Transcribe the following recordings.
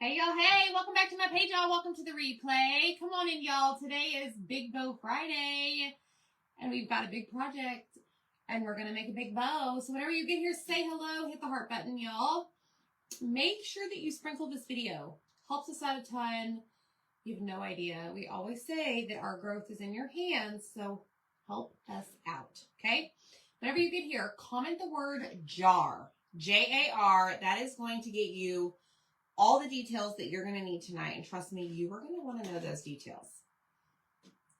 Hey, y'all. Hey, welcome back to my page, y'all. Welcome to the replay. Come on in, y'all. Today is Big Bow Friday, and we've got a big project, and we're going to make a big bow. So whenever you get here, say hello, hit the heart button, y'all. Make sure that you sprinkle this video. Helps us out a ton. You have no idea. We always say that our growth is in your hands, so help us out, okay? Whenever you get here, comment the word JAR, J-A-R. That is going to get you all the details that you're going to need tonight. And trust me, you are going to want to know those details.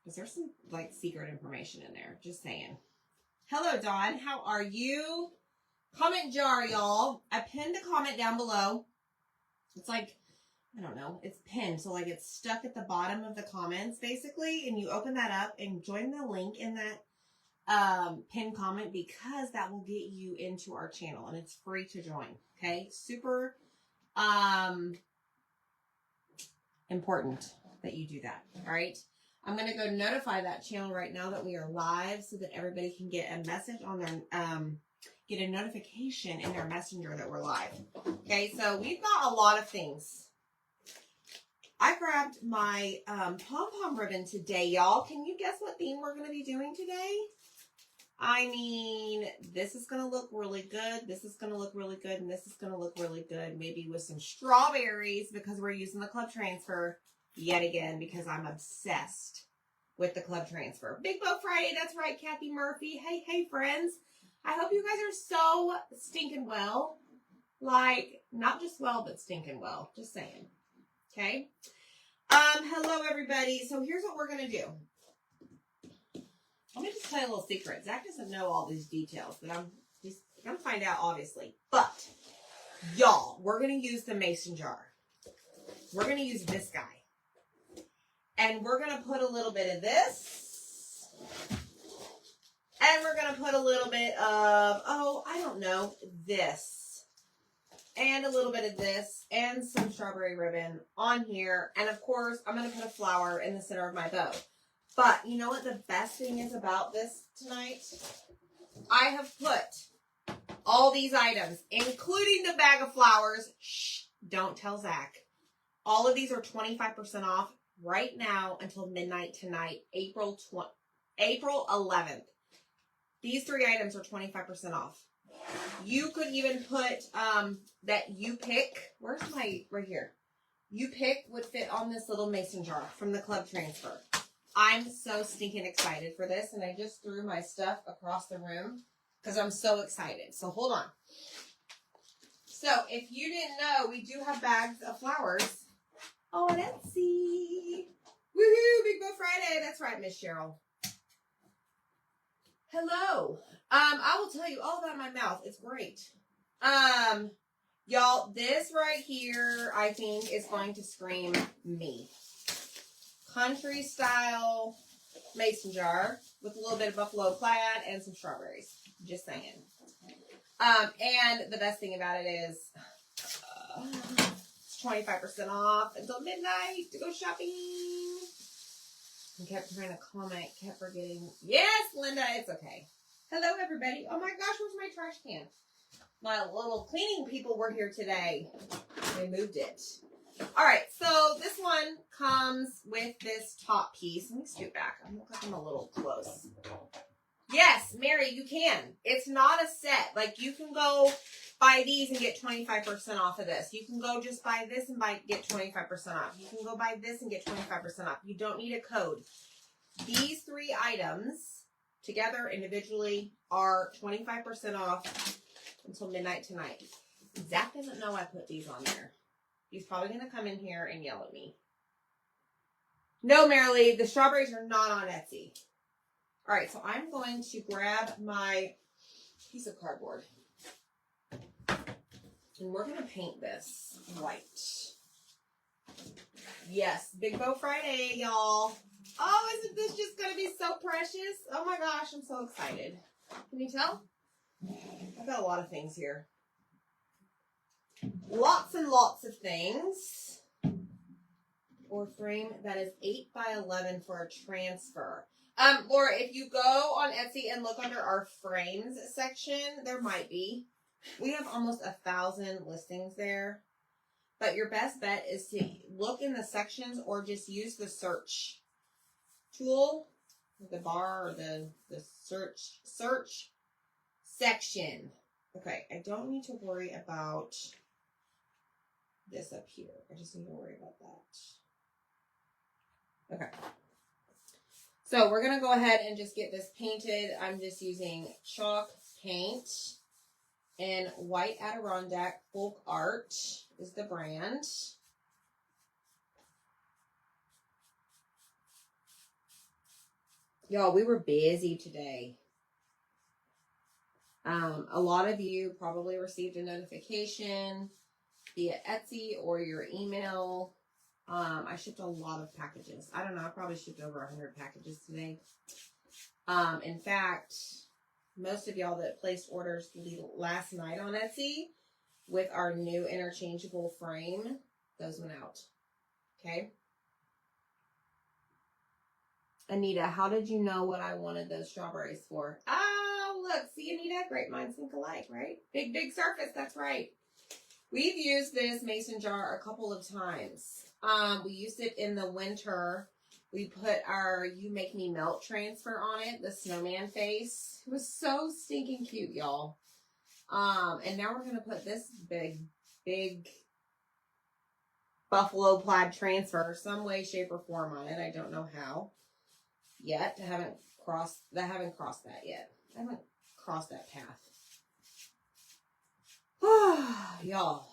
Because there's some, secret information in there. Just saying. Hello, Dawn. How are you? Comment jar, y'all. I pinned a comment down below. It's I don't know. It's pinned. So, it's stuck at the bottom of the comments, basically. And you open that up and join the link in that pinned comment because that will get you into our channel. And it's free to join. Okay? Super important that you do that. All right. I'm going to go notify that channel right now that we are live so that everybody can get a message on their, get a notification in their messenger that we're live. Okay. So we've got a lot of things. I grabbed my, pom-pom ribbon today, y'all. Can you guess what theme we're going to be doing today? I mean, this is going to look really good. This is going to look really good. And this is going to look really good. Maybe with some strawberries because we're using the club transfer yet again because I'm obsessed with the club transfer. Big Bow Friday. That's right, Kathy Murphy. Hey, friends. I hope you guys are so stinking well. Not just well, but stinking well. Just saying. Okay. Hello, everybody. So here's what we're going to do. Let me just tell you a little secret. Zach doesn't know all these details, but I'm just going to find out, obviously. But, y'all, we're going to use the mason jar. We're going to use this guy. And we're going to put a little bit of this. And we're going to put a little bit of, this. And a little bit of this. And some strawberry ribbon on here. And, of course, I'm going to put a flower in the center of my bow. But you know what the best thing is about this tonight? I have put all these items, including the bag of flowers. Shh, don't tell Zach. All of these are 25% off right now until midnight tonight, April 11th. These 3 items are 25% off. You could even put that you pick. Where's my, right here. You pick would fit on this little mason jar from the club transfer. I'm so stinking excited for this, and I just threw my stuff across the room because I'm so excited. So hold on. So if you didn't know, we do have bags of flowers on Etsy. Woohoo! Big Bow Friday. That's right, Miss Cheryl. Hello. I will tell you all about my mouth. It's great. Y'all, this right here, I think, is going to scream me. Country style mason jar with a little bit of buffalo plaid and some strawberries. Just saying. And the best thing about it is it's 25% off until midnight to go shopping. I kept trying to comment, kept forgetting. Yes, Linda, it's okay. Hello, everybody. Oh my gosh, where's my trash can? My little cleaning people were here today. They moved it. All right, so this one comes with this top piece. Let me scoot back. I'm looking like I'm a little close. Yes, Mary, you can. It's not a set. You can go buy these and get 25% off of this. You can go just buy this and get 25% off. You can go buy this and get 25% off. You don't need a code. These 3 items together individually are 25% off until midnight tonight. Zach doesn't know I put these on there. He's probably going to come in here and yell at me. No, Marilee, the strawberries are not on Etsy. All right, so I'm going to grab my piece of cardboard. And we're going to paint this white. Yes, Big Bow Friday, y'all. Oh, isn't this just going to be so precious? Oh my gosh, I'm so excited. Can you tell? I've got a lot of things here. Lots and lots of things. Or frame that is 8 by 11 for a transfer. Laura, if you go on Etsy and look under our frames section, there might be. We have almost 1,000 listings there. But your best bet is to look in the sections or just use the search tool, the bar or the search section. Okay, I don't need to worry about this up here. I just need to worry about that. Okay. So we're going to go ahead and just get this painted. I'm just using chalk paint and White Adirondack Folk Art is the brand. Y'all, we were busy today. A lot of you probably received a notification via Etsy or your email. I shipped a lot of packages. I don't know. I probably shipped over 100 packages today. In fact, most of y'all that placed orders last night on Etsy with our new interchangeable frame, those went out. Okay. Anita, how did you know what I wanted those strawberries for? Oh, look. See, Anita? Great minds think alike, right? Big, big surface. That's right. We've used this mason jar a couple of times. We used it in the winter. We put our You Make Me Melt transfer on it, the snowman face. It was so stinking cute, y'all. And now we're going to put this big, big buffalo plaid transfer some way, shape, or form on it. I don't know how yet. I haven't crossed that yet. I haven't crossed that path. Y'all,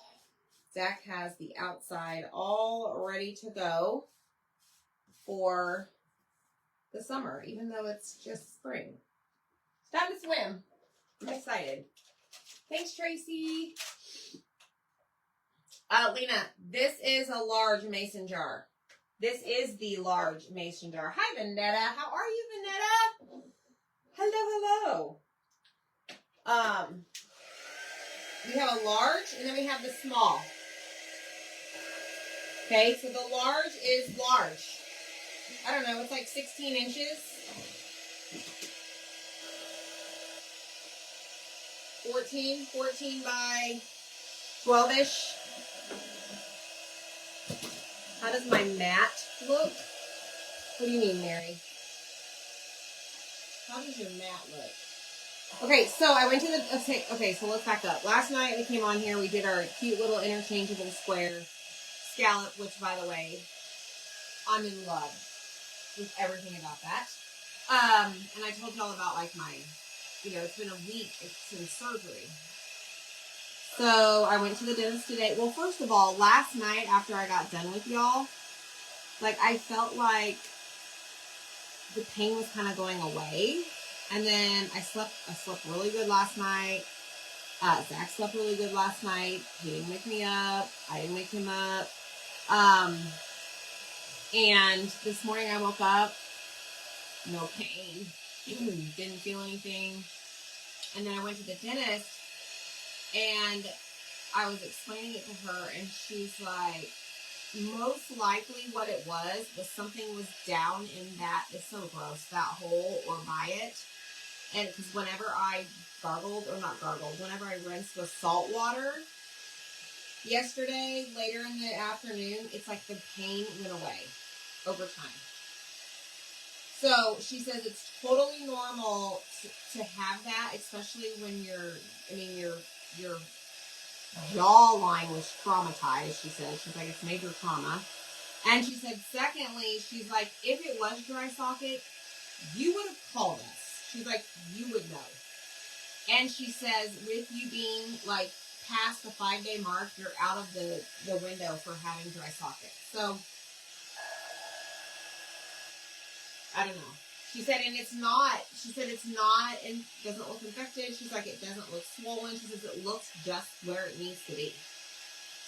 Zach has the outside all ready to go for the summer, even though it's just spring. It's time to swim. I'm excited. Thanks, Tracy. Lena, this is a large mason jar. This is the large mason jar. Hi, Vanetta. How are you, Vanetta? Hello, hello. We have a large, and then we have the small. Okay, so the large is large. I don't know, it's like 16 inches. 14 by 12-ish. How does my mat look? What do you mean, Mary? How does your mat look? Okay, so I went to the, okay, so let's back up. Last night we came on here, we did our cute little interchangeable square scallop, which, by the way, I'm in love with everything about that. And I told y'all about, like, my, it's been a week since surgery. So I went to the dentist today. Well, first of all, last night after I got done with y'all, like, I felt like the pain was kind of going away. And then I slept really good last night. Zach slept really good last night. He didn't wake me up. I didn't wake him up. And this morning I woke up, no pain. Didn't feel anything. And then I went to the dentist and I was explaining it to her, and she's like, most likely what it was something was down in that, it's so gross, that hole or by it. And because whenever I whenever I rinsed with salt water yesterday, later in the afternoon, it's like the pain went away over time. So she says it's totally normal to have that, especially when your jawline was traumatized, she said. She's like, it's major trauma. And she said, secondly, she's like, if it was dry socket, you would have called us. She's like, you would know. And she says, with you being, like, past the 5-day mark, you're out of the window for having dry socket. So, I don't know. She said, and it's not, and doesn't look infected. She's like, it doesn't look swollen. She says, it looks just where it needs to be.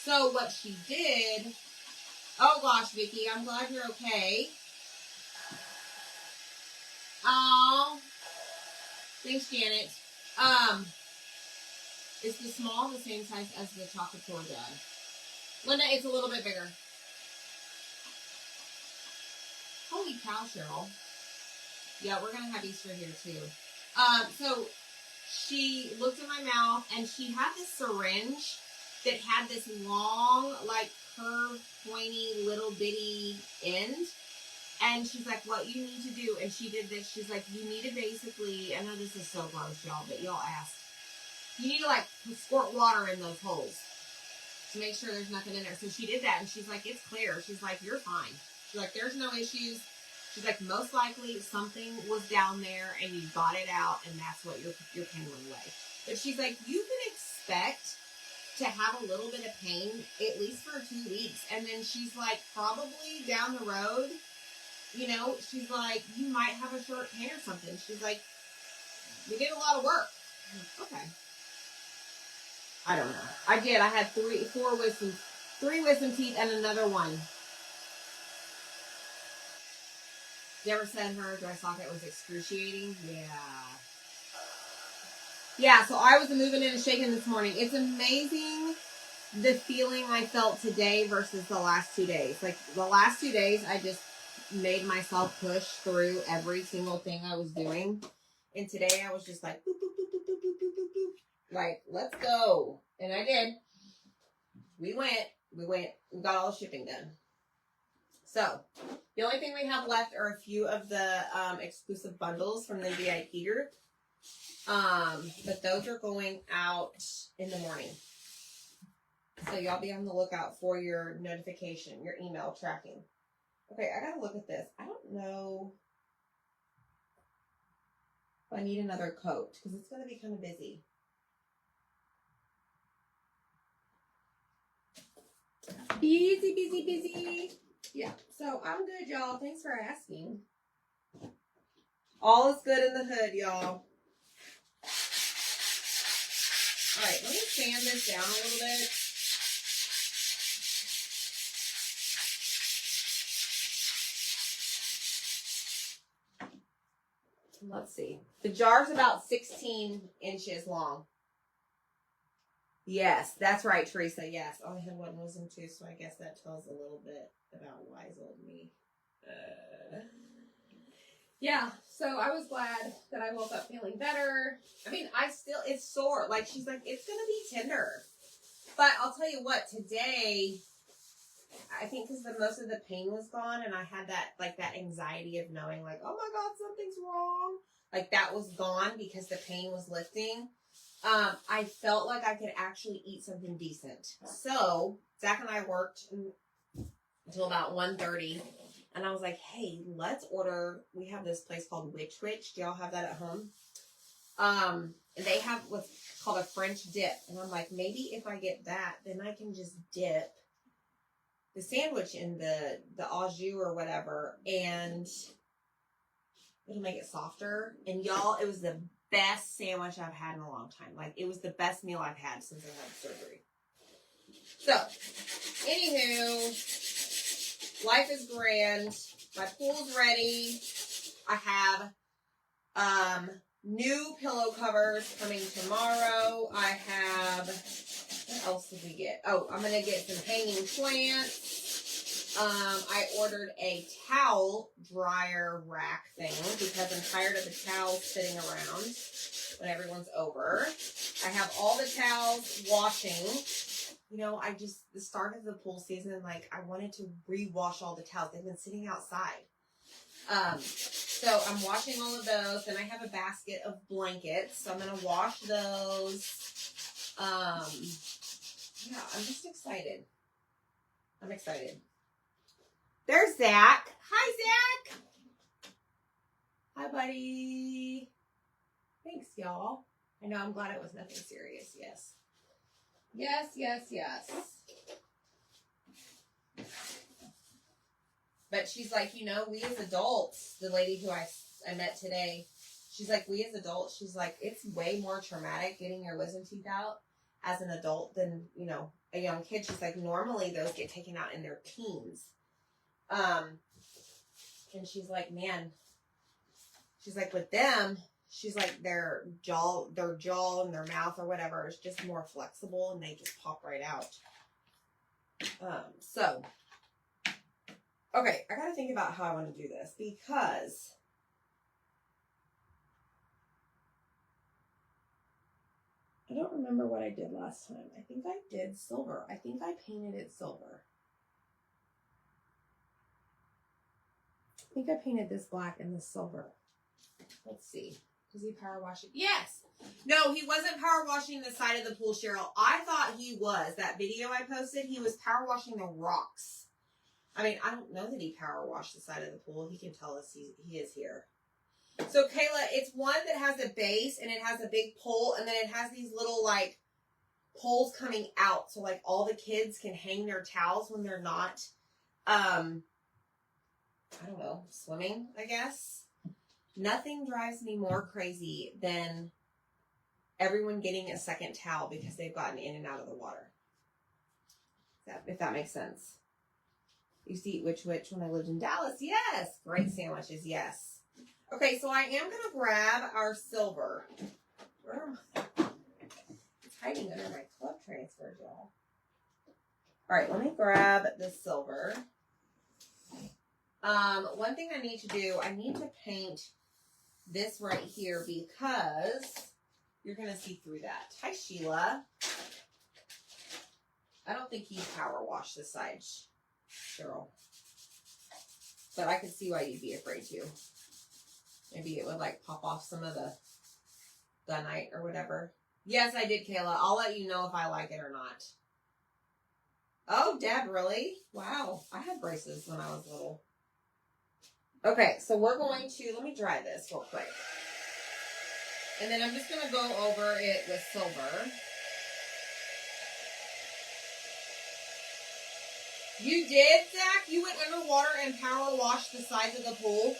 So, what she did, oh gosh, Vicki, I'm glad you're okay. Oh, thanks, Janet. Is the small the same size as the chocolate tour jug? Linda, it's a little bit bigger. Holy cow, Cheryl. Yeah, we're going to have Easter here, too. So, she looked in my mouth, and she had this syringe that had this long, like, bitty end. And she's like, what you need to do, and she did this, she's like, you need to basically, I know this is so gross, y'all, but y'all asked. You need to, like, squirt water in those holes to make sure there's nothing in there. So she did that, and she's like, it's clear. She's like, you're fine. She's like, there's no issues. She's like, most likely something was down there, and you got it out, and that's what your pain went away. But she's like, you can expect to have a little bit of pain, at least for 2 weeks. And then she's like, probably down the road, you know, she's like, you might have a short pain or something. She's like, we did a lot of work. Okay. I don't know. I did. I had 3 wisdom teeth and another one. Did you ever said her dry socket was excruciating? Yeah. Yeah, so I was moving in and shaking this morning. It's amazing the feeling I felt today versus the last 2 days. Like, the last 2 days, I just made myself push through every single thing I was doing. And today I was just like, boop, boop, boop, boop, boop, boop, boop, boop, boop. Like, let's go. And I did. We got all the shipping done. So, the only thing we have left are a few of the exclusive bundles from the VIP group. But those are going out in the morning. So y'all be on the lookout for your notification, your email tracking. Okay, I gotta look at this. I don't know if I need another coat because it's gonna be kind of busy. Busy. Yeah, so I'm good, y'all. Thanks for asking. All is good in the hood, y'all. All right, let me sand this down a little bit. Let's see. The jar's about 16 inches long. Yes, that's right, Teresa. Yes. Oh, I had one wisdom too, so I guess that tells a little bit about wise old me. Yeah, so I was glad that I woke up feeling better. I mean, it's sore. Like, she's like, it's going to be tender. But I'll tell you what, today, I think because most of the pain was gone, and I had that anxiety of knowing, like, oh my God, something's wrong. Like, that was gone because the pain was lifting. I felt like I could actually eat something decent. So, Zach and I worked until about 1:30. And I was like, hey, let's order. We have this place called Witch Witch. Do y'all have that at home? They have what's called a French dip. And I'm like, maybe if I get that, then I can just dip the sandwich in the au jus or whatever. And it'll make it softer. And y'all, it was the best sandwich I've had in a long time. Like, it was the best meal I've had since I had surgery. So, anywho, life is grand. My pool's ready. I have new pillow covers coming tomorrow. I have, what else did we get? Oh, I'm going to get some hanging plants. I ordered a towel dryer rack thing because I'm tired of the towels sitting around when everyone's over. I have all the towels washing. You know, the start of the pool season, like, I wanted to re-wash all the towels. They've been sitting outside. So I'm washing all of those. Then I have a basket of blankets. So I'm going to wash those. Yeah, I'm just excited. I'm excited. There's Zach. Hi, Zach. Hi, buddy. Thanks, y'all. I know, I'm glad it was nothing serious. Yes. Yes. But she's like, you know, we as adults, the lady who I met today, she's like, we as adults, she's like, it's way more traumatic getting your wisdom teeth out as an adult than, you know, a young kid. She's like, normally those get taken out in their teens. And she's like, man, she's like, with them, she's like, their jaw and their mouth or whatever is just more flexible and they just pop right out. So, okay, I gotta think about how I want to do this because I don't remember what I did last time. I think I did silver. I think I painted it silver. think I painted this black and this silver. Let's see. Does he power wash it? Yes. No, he wasn't power washing the side of the pool, Cheryl. I thought he was. That video I posted, he was power washing the rocks. I mean, I don't know that he power washed the side of the pool. He can tell us he is here. So, Kayla, it's one that has a base and it has a big pole and then it has these little, like, poles coming out. So, like, all the kids can hang their towels when they're not, I don't know, swimming, I guess. Nothing drives me more crazy than everyone getting a second towel because they've gotten in and out of the water. If that makes sense. You see Eat Which Witch when I lived in Dallas? Yes. Great sandwiches. Yes. Okay, so I am going to grab our silver. Where am I? It's hiding under my club transfers, y'all. All right, let me grab the silver. One thing I need to do, I need to paint this right here because you're going to see through that. Hi, Sheila. I don't think he power washed this side, Cheryl. But I could see why you'd be afraid to. Maybe it would like pop off some of the gunite or whatever. Yes, I did, Kayla. I'll let you know if I like it or not. Oh, Deb, really? Wow. I had braces when I was little. Okay, so we're going to, let me dry this real quick. And then I'm just going to go over it with silver. You did, Zach? You went underwater and power washed the sides of the pool?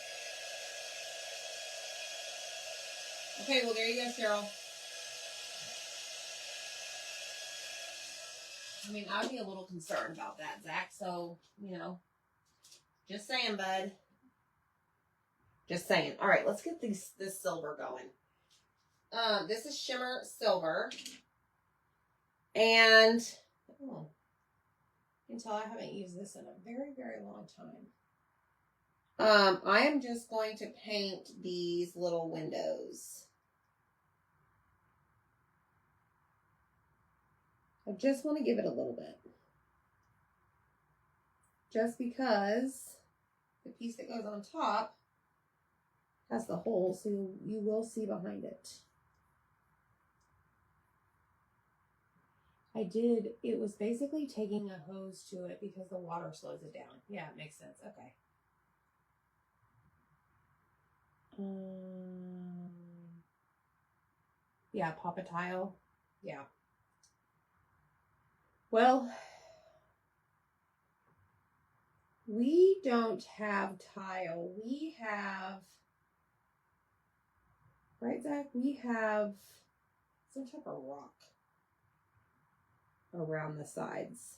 Okay, well, there you go, Cheryl. I mean, I would be a little concerned about that, Zach. So, you know, just saying, bud. Just saying. All right, let's get this silver going. This is Shimmer Silver. And, oh, you can tell I haven't used this in a very, very long time. I am just going to paint these little windows. I just want to give it a little bit. Just because the piece that goes on top has the hole, so you will see behind it. I did, it was basically taking a hose to it because the water slows it down. Yeah, it makes sense. Okay. Yeah, pop a tile. Yeah. Well, we don't have tile. We have, right, Zach? We have some type of rock around the sides.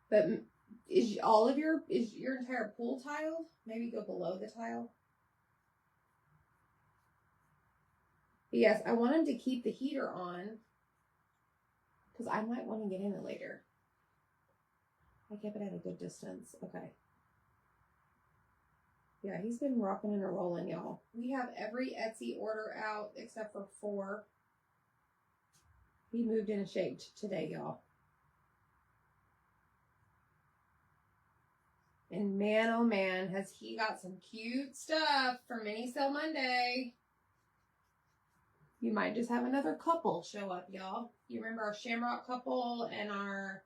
But is your entire pool tiled? Maybe go below the tile. But yes, I wanted to keep the heater on because I might want to get in it later. I kept it at a good distance. Okay. Yeah, he's been rocking and rolling, y'all. We have every Etsy order out except for 4. He moved in and shaped today, y'all. And man, oh man, has he got some cute stuff for Mini Sale Monday. You might just have another couple show up, y'all. You remember our Shamrock couple and our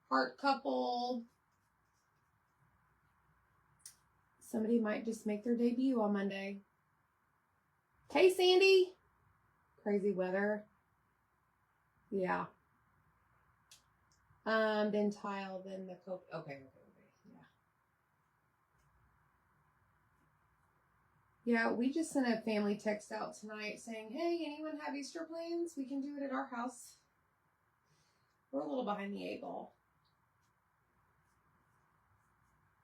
Heart couple. Somebody might just make their debut on Monday. Hey, Sandy. Crazy weather. Yeah. Then tile, then the coat. Okay. Yeah, we just sent a family text out tonight saying, hey, anyone have Easter plans? We can do it at our house. We're a little behind the 8 ball.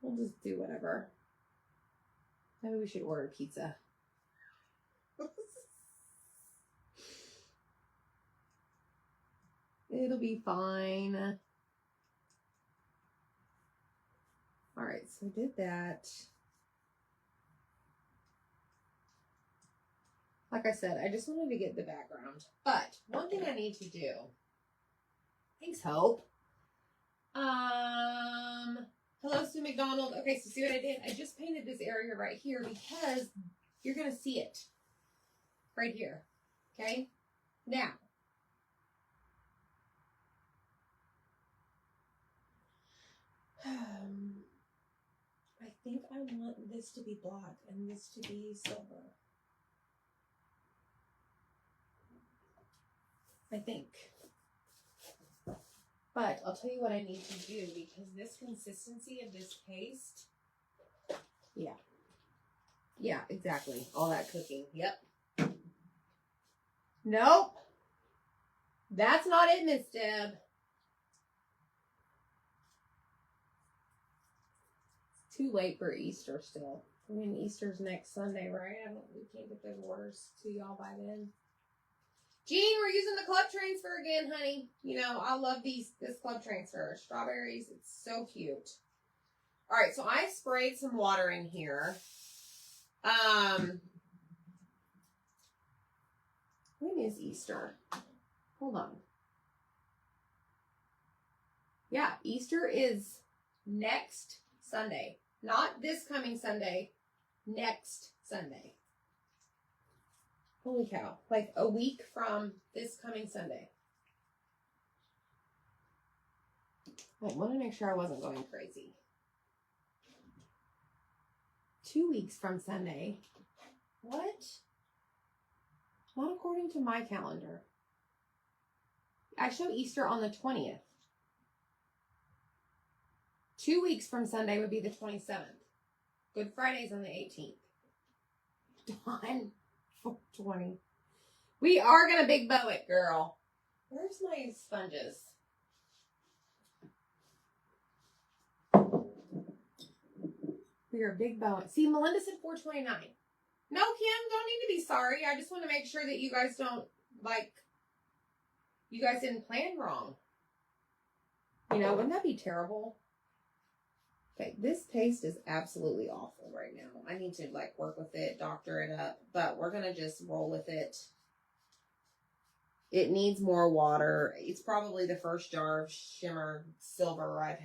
We'll just do whatever. Maybe we should order pizza. It'll be fine. All right, so I did that. Like I said, I just wanted to get the background. But one thing I need to do. Thanks, Hope. Hello, Sue McDonald. Okay, so see what I did? I just painted this area right here because you're going to see it right here. Okay? Now, I think I want this to be black and this to be silver. I think. But I'll tell you what I need to do because this consistency of this paste, yeah. Yeah, exactly. All that cooking. Yep. Nope. That's not it, Miss Deb. It's too late for Easter still. I mean, Easter's next Sunday, right? We can't get those orders to y'all by then. Jean, we're using the club transfer again, honey. You know, I love this club transfer. Strawberries, it's so cute. All right, so I sprayed some water in here. When is Easter? Hold on. Yeah, Easter is next Sunday. Not this coming Sunday, next Sunday. Holy cow. Like a week from this coming Sunday. I want to make sure I wasn't going crazy. 2 weeks from Sunday. What? Not according to my calendar. I show Easter on the 20th. 2 weeks from Sunday would be the 27th. Good Friday's on the 18th. Dawn. 420. We are going to big bow it, girl. Where's my sponges? We are big bow it. See, Melinda said 429. No, Kim, don't need to be sorry. I just want to make sure that you guys don't, like, you guys didn't plan wrong. You know, wouldn't that be terrible? Okay, this paste is absolutely awful right now. I need to, like, work with it, doctor it up, but we're going to just roll with it. It needs more water. It's probably the first jar of shimmer silver I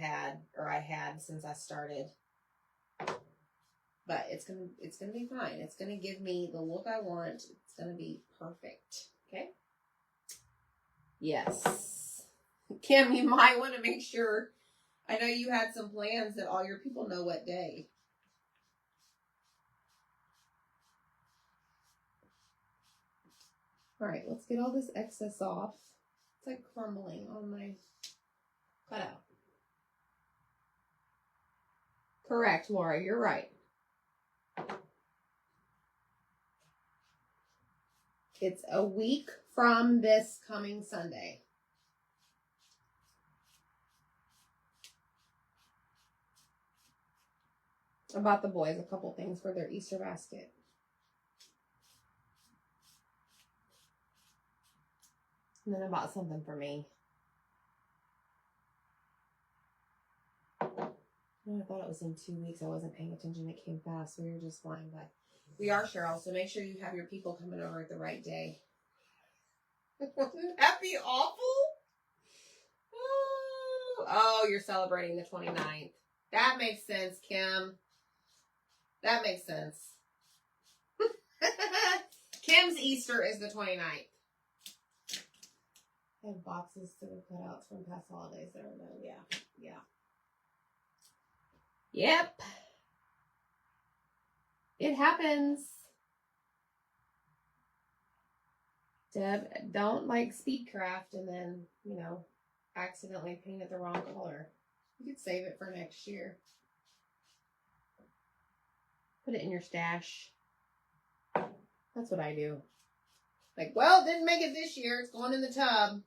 had since I started. But it's gonna be fine. It's gonna give me the look I want. It's gonna be perfect. Okay? Yes. Kim, you might want to make sure. I know you had some plans that all your people know what day. All right, let's get all this excess off. It's like crumbling on my cutout. Correct, Laura, you're right. It's a week from this coming Sunday. I bought the boys a couple things for their Easter basket. And then I bought something for me. And I thought it was in 2 weeks. I wasn't paying attention. It came fast. We were just flying by. We are, Cheryl, so make sure you have your people coming over at the right day. Wouldn't that be awful? Oh, you're celebrating the 29th. That makes sense, Kim. That makes sense. Kim's Easter is the 29th. I have boxes to the cutouts from past holidays that are done. Yeah. Yep. It happens. Deb, don't like speedcraft and then, you know, accidentally paint it the wrong color. You could save it for next year. Put it in your stash. That's what I do. Like, well, didn't make it this year. It's going in the tub.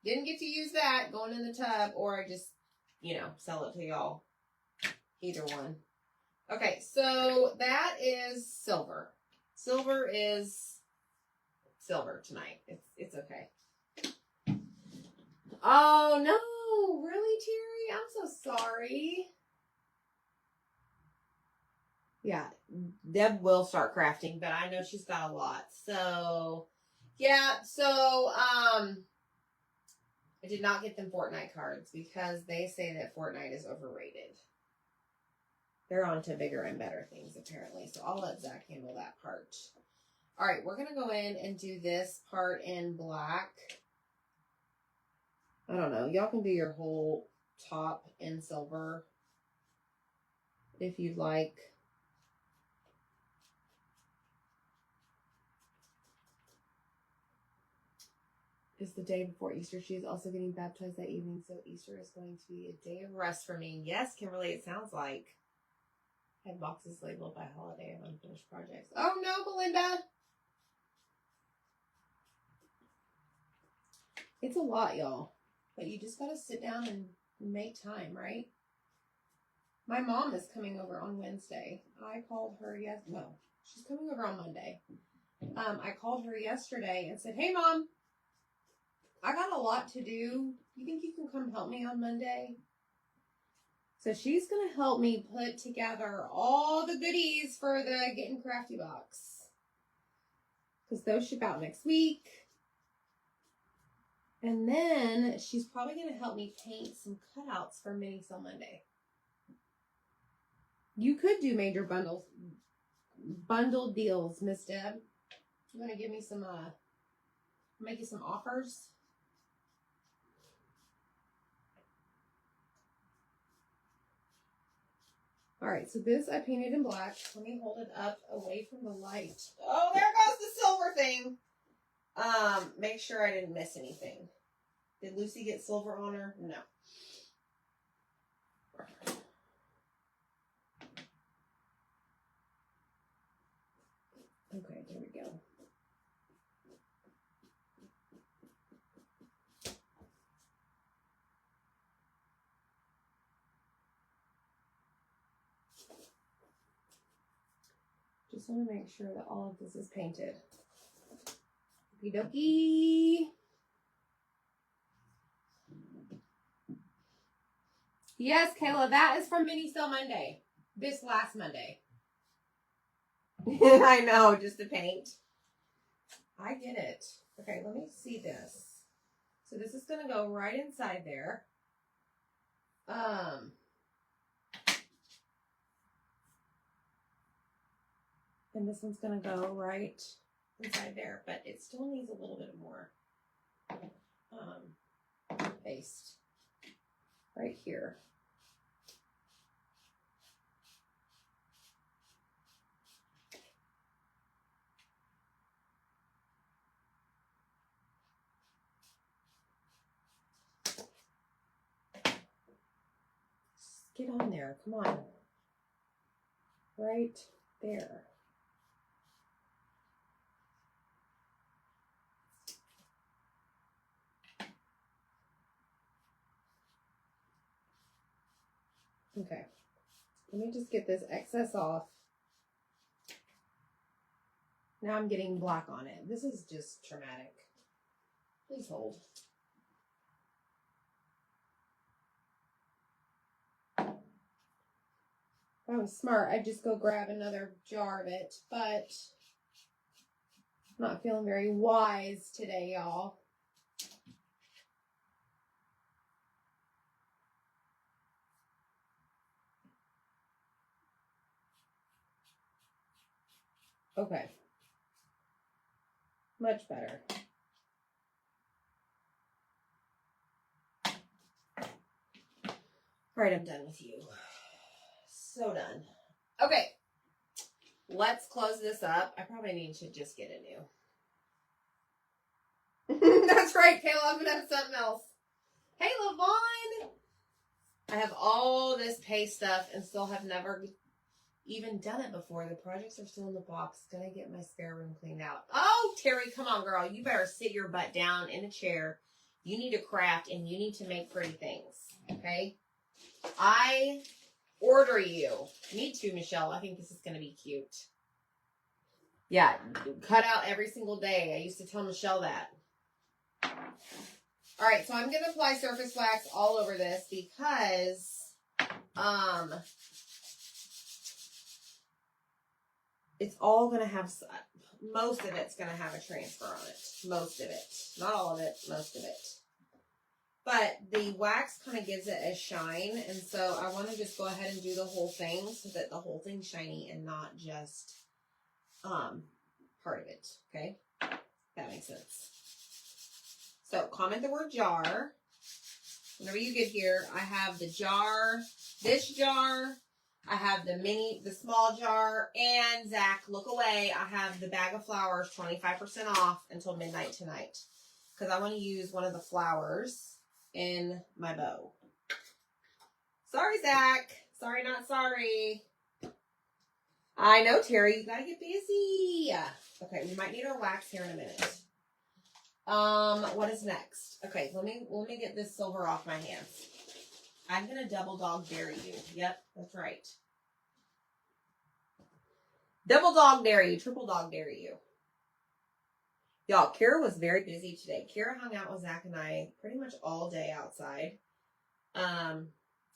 Didn't get to use that. Going in the tub. Or I just, you know, sell it to y'all. Either one. Okay, so that is silver. Silver is silver tonight. It's okay. Oh, no. Really, Terry? I'm so sorry. Yeah, Deb will start crafting, but I know she's got a lot. So, yeah, so, I did not get them Fortnite cards because they say that Fortnite is overrated. They're on to bigger and better things, apparently. So I'll let Zach handle that part. All right, we're going to go in and do this part in black. I don't know. Y'all can do your whole top in silver if you'd like. It's the day before Easter. She is also getting baptized that evening, so Easter is going to be a day of rest for me. Yes, Kimberly, it sounds like. Had boxes labeled by holiday of unfinished projects. Oh no, Belinda! It's a lot, y'all. But you just gotta sit down and make time, right? My mom is coming over on Wednesday. I called her no, she's coming over on Monday. I called her yesterday and said, hey, Mom, I got a lot to do. You think you can come help me on Monday? So she's going to help me put together all the goodies for the Getting Crafty box. Because those ship out next week. And then she's probably going to help me paint some cutouts for Mini Sale Monday. You could do major bundle deals, Miss Deb. You want to give me some, make you some offers? All right, so this I painted in black. Let me hold it up away from the light. Oh, there goes the silver thing. Make sure I didn't miss anything. Did Lucy get silver on her? No. Okay, there we go. Just want to make sure that all of this is painted. Okie dokie. Yes, Kayla, that is from Mini Sale Monday. This last Monday. I know, just to paint. I get it. Okay, let me see this. So this is going to go right inside there. And this one's going to go right inside there, but it still needs a little bit more paste right here. Just get on there. Come on. Right there. Okay, let me just get this excess off. Now I'm getting black on it. This is just traumatic. Please hold. If I was smart, I'd just go grab another jar of it, but I'm not feeling very wise today, y'all. Okay. Much better. All right, I'm done with you. So done. Okay. Let's close this up. I probably need to just get a new. That's right, Kayla. I'm going to have something else. Hey, Lavon. I have all this paste stuff and still have never even done it before. The projects are still in the box. Gonna get my spare room cleaned out. Oh, Terry, come on, girl. You better sit your butt down in a chair. You need to craft and you need to make pretty things. Okay? I order you. Me too, Michelle. I think this is gonna be cute. Yeah, cut out every single day. I used to tell Michelle that. All right, so I'm gonna apply surface wax all over this because it's all going to have, most of it's going to have a transfer on it. Most of it. Not all of it, most of it. But the wax kind of gives it a shine, and so I want to just go ahead and do the whole thing so that the whole thing's shiny and not just part of it. Okay, that makes sense. So comment the word jar. Whenever you get here, I have the jar, this jar, I have the small jar, and Zach, look away, I have the bag of flowers 25% off until midnight tonight. Because I want to use one of the flowers in my bow. Sorry, Zach. Sorry, not sorry. I know, Terry. You gotta get busy. Okay, we might need our wax here in a minute. What is next? Okay, let me get this silver off my hands. I'm gonna double dog dare you. Yep, that's right. Double dog dare you. Triple dog dare you. Y'all, Kira was very busy today. Kira hung out with Zach and I pretty much all day outside.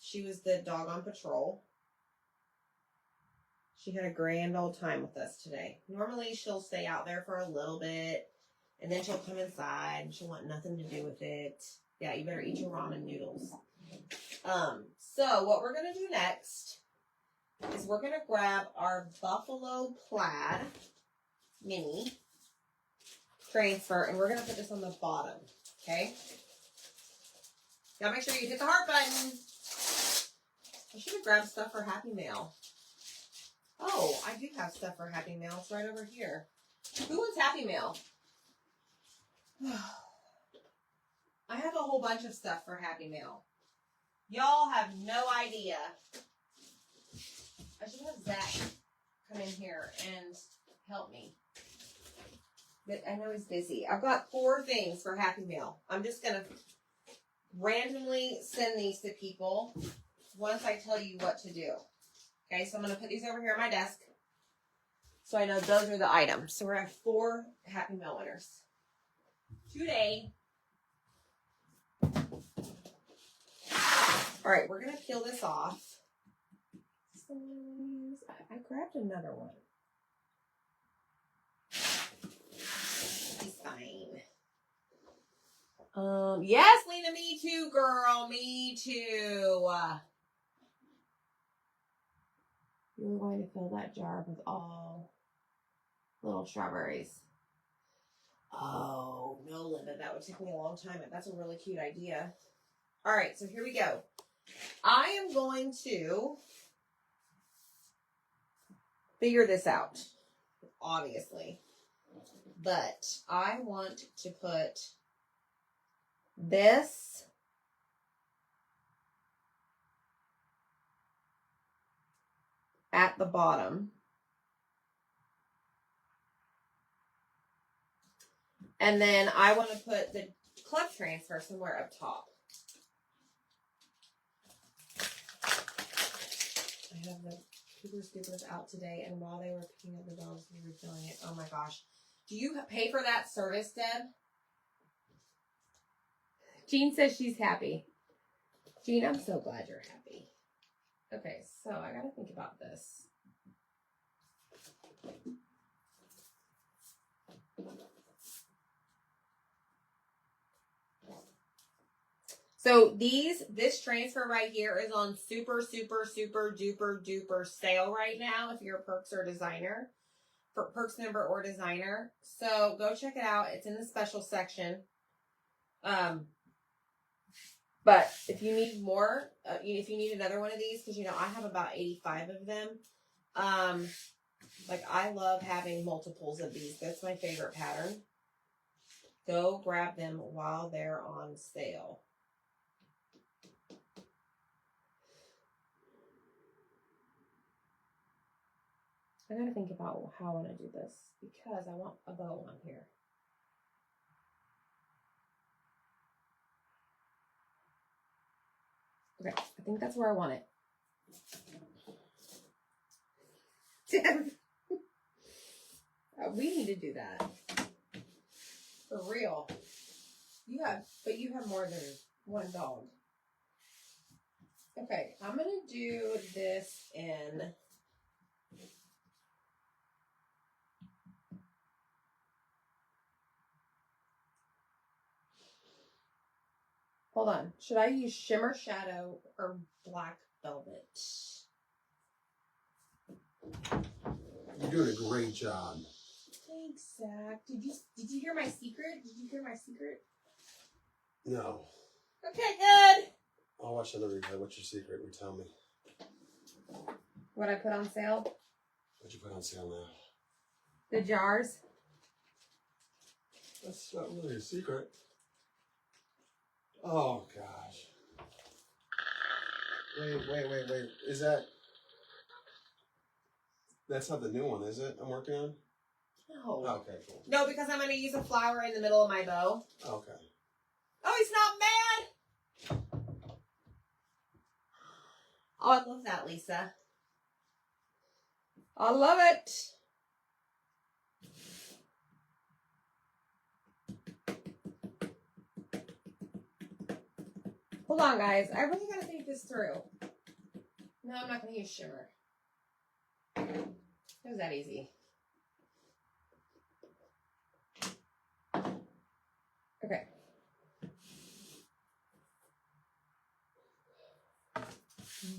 She was the dog on patrol. She had a grand old time with us today. Normally, she'll stay out there for a little bit, and then she'll come inside, and she'll want nothing to do with it. Yeah, you better eat your ramen noodles. So what we're going to do next is we're going to grab our Buffalo Plaid Mini transfer, and we're going to put this on the bottom, okay? Now make sure you hit the heart button. I should have grabbed stuff for Happy Mail. Oh, I do have stuff for Happy Mail. It's right over here. Who wants Happy Mail? I have a whole bunch of stuff for Happy Mail. Y'all have no idea. I should have Zach come in here and help me. But I know he's busy. I've got 4 things for Happy Mail. I'm just going to randomly send these to people once I tell you what to do. Okay, so I'm going to put these over here on my desk so I know those are the items. So we're going to have 4 Happy Mail winners today. All right, we're going to peel this off. I grabbed another one. He's fine. Yes, Lena, me too, girl. Me too. You're going to fill that jar with all little strawberries. Oh, no, Linda, that would take me a long time. That's a really cute idea. All right, so here we go. I am going to figure this out, obviously. But I want to put this at the bottom. And then I want to put the club transfer somewhere up top. I have the Cooper Scoopers out today, and while they were picking up the dogs, we were filling it. Oh my gosh. Do you pay for that service, Deb? Jean says she's happy. Jean, I'm so glad you're happy. Okay, so I got to think about this. So this transfer right here is on super, super, super, duper, duper sale right now if you're a Perks or designer, for Perks member or designer. So go check it out. It's in the special section. But if you need more, if you need another one of these, because, you know, I have about 85 of them. Like, I love having multiples of these. That's my favorite pattern. Go grab them while they're on sale. I gotta think about how I want to do this because I want a bow on here. Okay, I think that's where I want it. We need to do that. For real. You have more than one dog. Okay, I'm gonna do this in Hold on. Should I use Shimmer Shadow or Black Velvet? You're doing a great job. Thanks, Zach. Did you hear my secret? Did you hear my secret? No. Okay, good. I'll watch another replay. What's your secret? Tell me. What I put on sale? What'd you put on sale now? The jars. That's not really a secret. Oh, gosh. Wait. Is that... That's not the new one, is it? I'm working on? No. Okay, cool. No, because I'm going to use a flower in the middle of my bow. Okay. Oh, he's not mad! Oh, I love that, Lisa. I love it. Hold on, guys. I really got to think this through. No, I'm not going to use shimmer. It was that easy. Okay.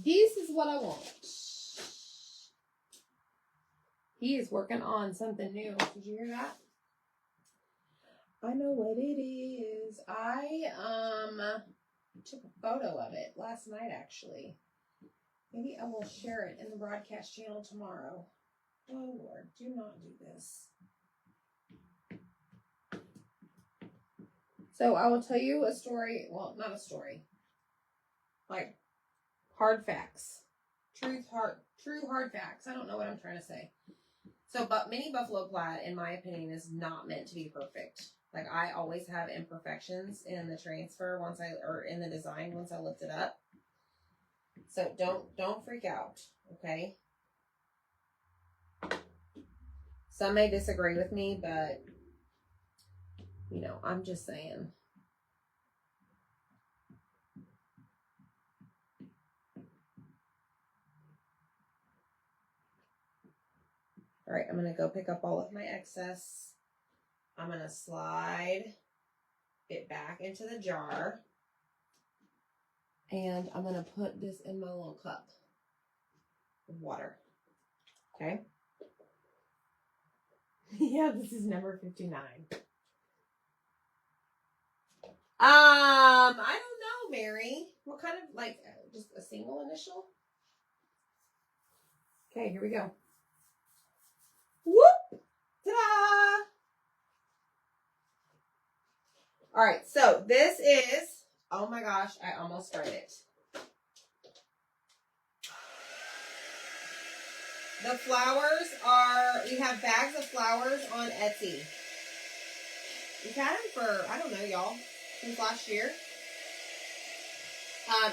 This is what I want. He is working on something new. Did you hear that? I know what it is. I took a photo of it last night, actually. Maybe I will share it in the broadcast channel tomorrow. Oh, Lord, do not do this. So I will tell you a story. Well, not a story. Like, hard facts. True hard facts. I don't know what I'm trying to say. So, but mini buffalo plaid, in my opinion, is not meant to be perfect. Like, I always have imperfections in the transfer or in the design once I lift it up. So don't freak out, okay? Some may disagree with me, but you know, I'm just saying. All right, I'm going to go pick up all of my excess. I'm going to slide it back into the jar. And I'm going to put this in my little cup of water. Okay? Yeah, this is number 59. I don't know, Mary. What kind of, like, just a single initial? Okay, here we go. Whoop! Ta-da! All right, so this is, oh my gosh, I almost started it. The flowers are, we have bags of flowers on Etsy. We've had them for, I don't know, y'all, since last year.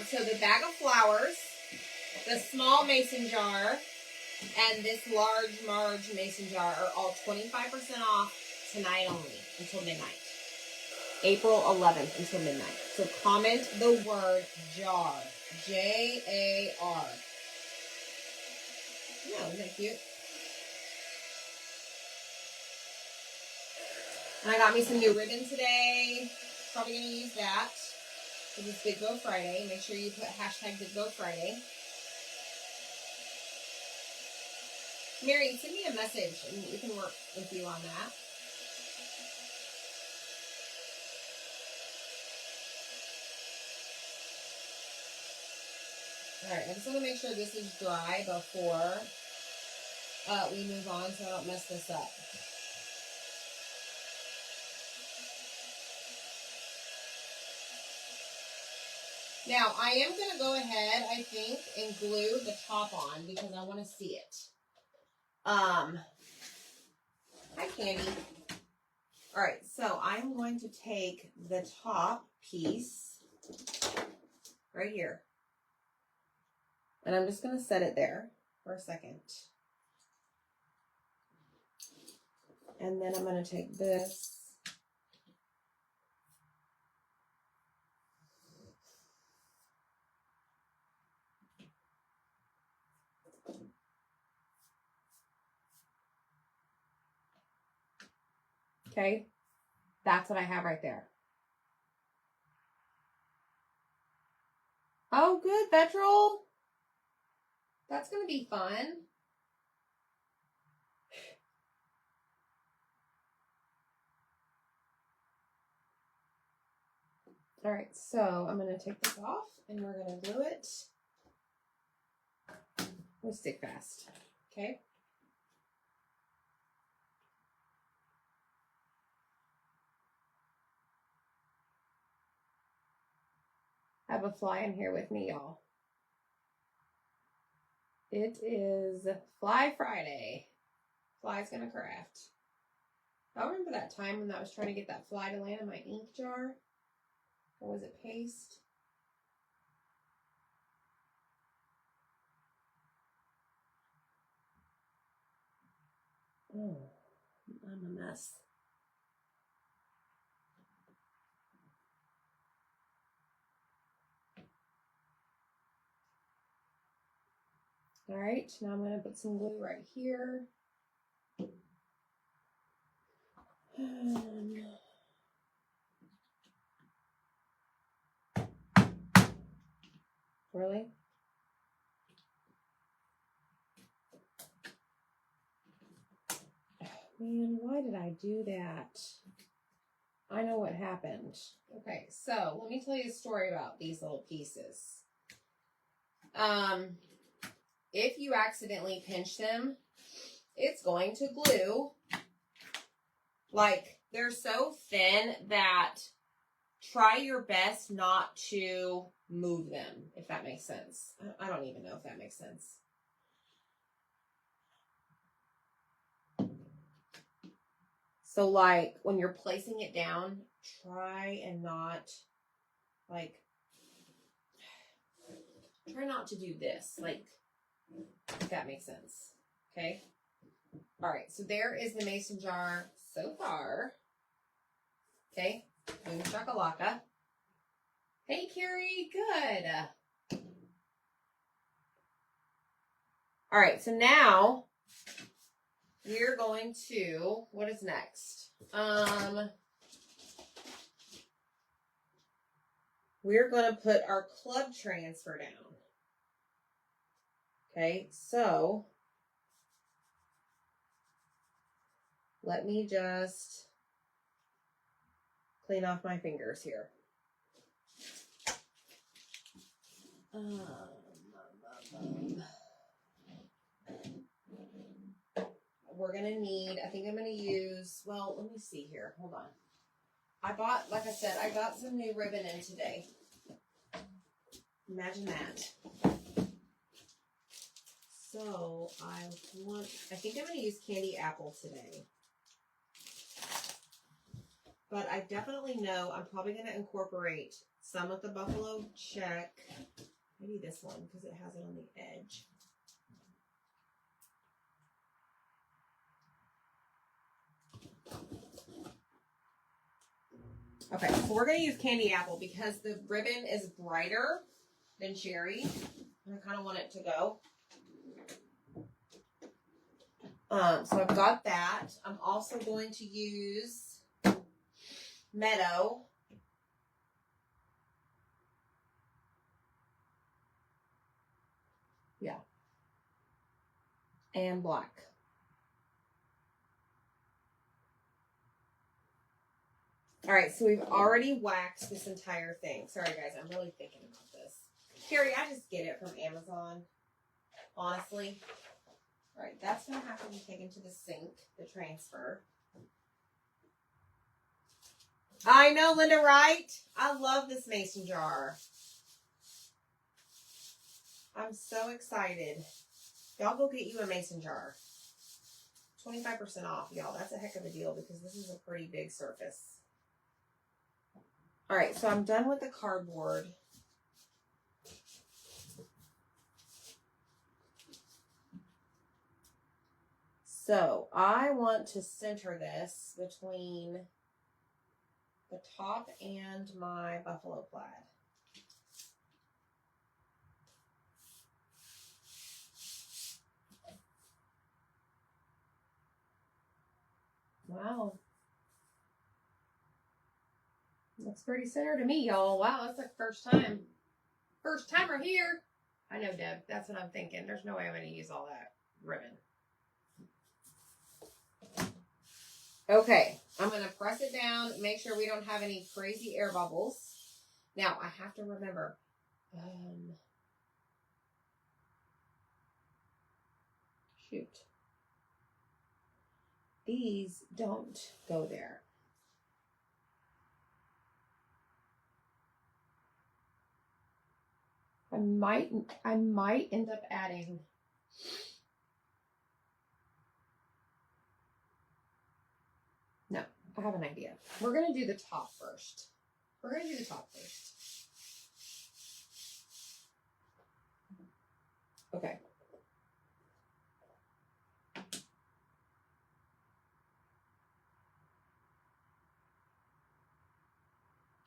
So the bag of flowers, the small mason jar, and this large Marge mason jar are all 25% off tonight only until midnight. April 11th until midnight. So comment the word jar. J-A-R. Yeah, isn't that cute? And I got me some new ribbon today. Probably going to use that. Because it's Big Bow Friday. Make sure you put hashtag Big Bow Friday. Mary, send me a message and we can work with you on that. Alright, I just want to make sure this is dry before we move on so I don't mess this up. Now, I am going to go ahead, I think, and glue the top on because I want to see it. Hi, Candy. All right, so I'm going to take the top piece right here. And I'm just going to set it there for a second. And then I'm going to take this. Okay, that's what I have right there. Oh, good, Petrol. That's going to be fun. All right, so I'm going to take this off and we're going to glue it with Stick Fast. Okay. I have a fly in here with me, y'all. It is Fly Friday. Fly's gonna craft. I remember that time when I was trying to get that fly to land in my ink jar. Or was it paste? Oh, I'm a mess. All right, now I'm going to put some glue right here. Really? Man, why did I do that? I know what happened. Okay, so let me tell you a story about these little pieces. If you accidentally pinch them, it's going to glue. Like, they're so thin that try your best not to move them, if that makes sense. I don't even know if that makes sense. So, like, when you're placing it down, try and not, like, try not to do this. Like, if that makes sense. Okay? All right, so there is the mason jar so far. Okay? Boom shakalaka. Hey, Carrie. Good. All right, so now we're going to, what is next? We're going to put our club transfer down. Okay, so let me just clean off my fingers here. We're going to need, I think I'm going to use, well, let me see here. Hold on. I bought, like I said, I got some new ribbon in today. Imagine that. So I think I'm going to use Candy Apple today. But I definitely know I'm probably going to incorporate some of the Buffalo Check. Maybe this one because it has it on the edge. Okay, so we're going to use Candy Apple because the ribbon is brighter than Cherry. And I kind of want it to go. So I've got that. I'm also going to use Meadow. Yeah. And black. All right, so we've already waxed this entire thing. Sorry, guys, I'm really thinking about this. Carrie, I just get it from Amazon, honestly. All right, that's going to have to be taken to the sink, the transfer. I know, Linda, right? I love this mason jar. I'm so excited. Y'all go get you a mason jar. 25% off, y'all. That's a heck of a deal because this is a pretty big surface. All right, so I'm done with the cardboard. So I want to center this between the top and my buffalo plaid. Wow. Looks pretty center to me, y'all. Wow, that's like first time. First timer here. I know, Deb. That's what I'm thinking. There's no way I'm going to use all that ribbon. Okay, I'm going to press it down, make sure we don't have any crazy air bubbles. Now, I have to remember, shoot. These don't go there. I might end up adding no, I have an idea. We're gonna do the top first. Okay.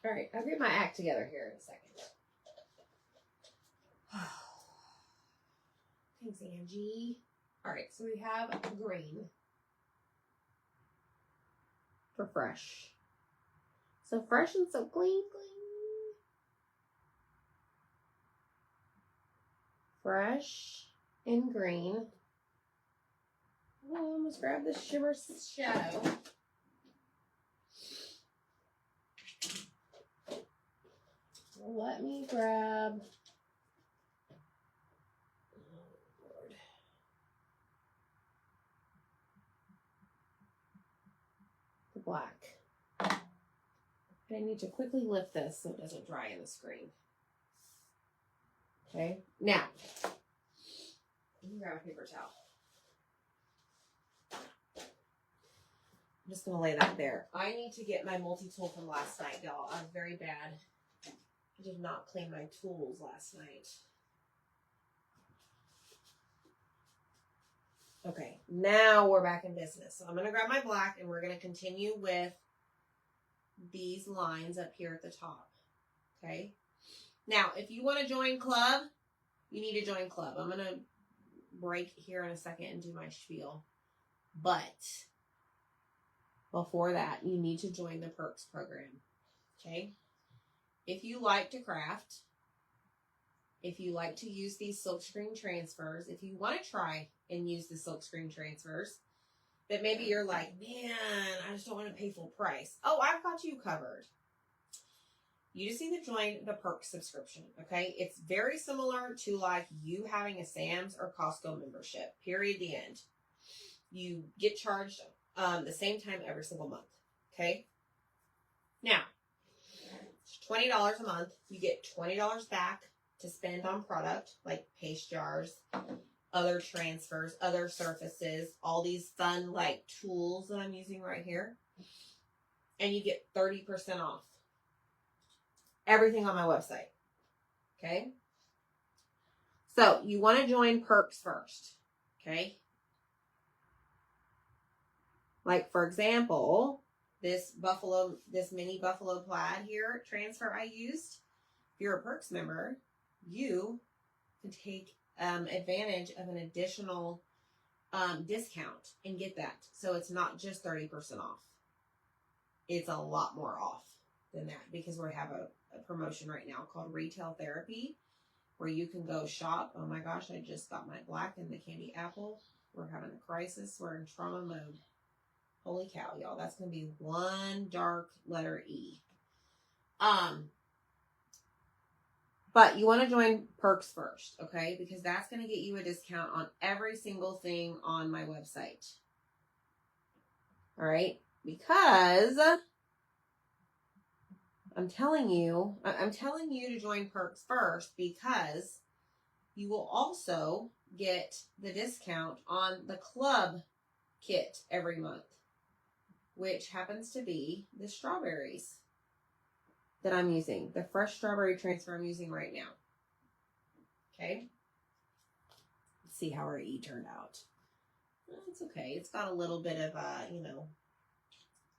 All right, I'll get my act together here in a second. Thanks, Angie. All right, so we have green for fresh. So fresh and so clean. Fresh and green. Oh, let's grab this shimmer shadow. Let me grab the black. I need to quickly lift this so it doesn't dry in the screen. Okay, now, let me grab a paper towel. I'm just going to lay that there. I need to get my multi-tool from last night, y'all. I was very bad. I did not clean my tools last night. Okay, now we're back in business. So I'm going to grab my black and we're going to continue with these lines up here at the top. Okay. Now, if you want to join club, you need to join club. I'm going to break here in a second and do my spiel. But before that, you need to join the Perks program. Okay. If you like to craft, if you like to use these silkscreen transfers, if you want to try and use the silkscreen transfers, but maybe you're like, man, I just don't want to pay full price. Oh, I've got you covered. You just need to join the Perks subscription, okay? It's very similar to like you having a Sam's or Costco membership, period, the end. You get charged the same time every single month, okay? Now, it's $20 a month. You get $20 back to spend on product like paste jars, other transfers, other surfaces, all these fun like tools that I'm using right here. And you get 30% off everything on my website. Okay. So you want to join Perks first. Okay. Like for example, this mini buffalo plaid here transfer I used. If you're a Perks member, you can take advantage of an additional discount and get that. So it's not just 30% off. It's a lot more off than that because we have a promotion right now called Retail Therapy where you can go shop. Oh my gosh, I just got my black and the candy apple. We're having a crisis. We're in trauma mode. Holy cow, y'all. That's going to be one dark letter E. But you want to join Perks first, okay? Because that's going to get you a discount on every single thing on my website. All right? Because I'm telling you to join Perks first because you will also get the discount on the club kit every month, which happens to be the strawberries that I'm using, the fresh strawberry transfer I'm using right now. Okay. Let's see how our E turned out. It's okay. It's got a little bit of,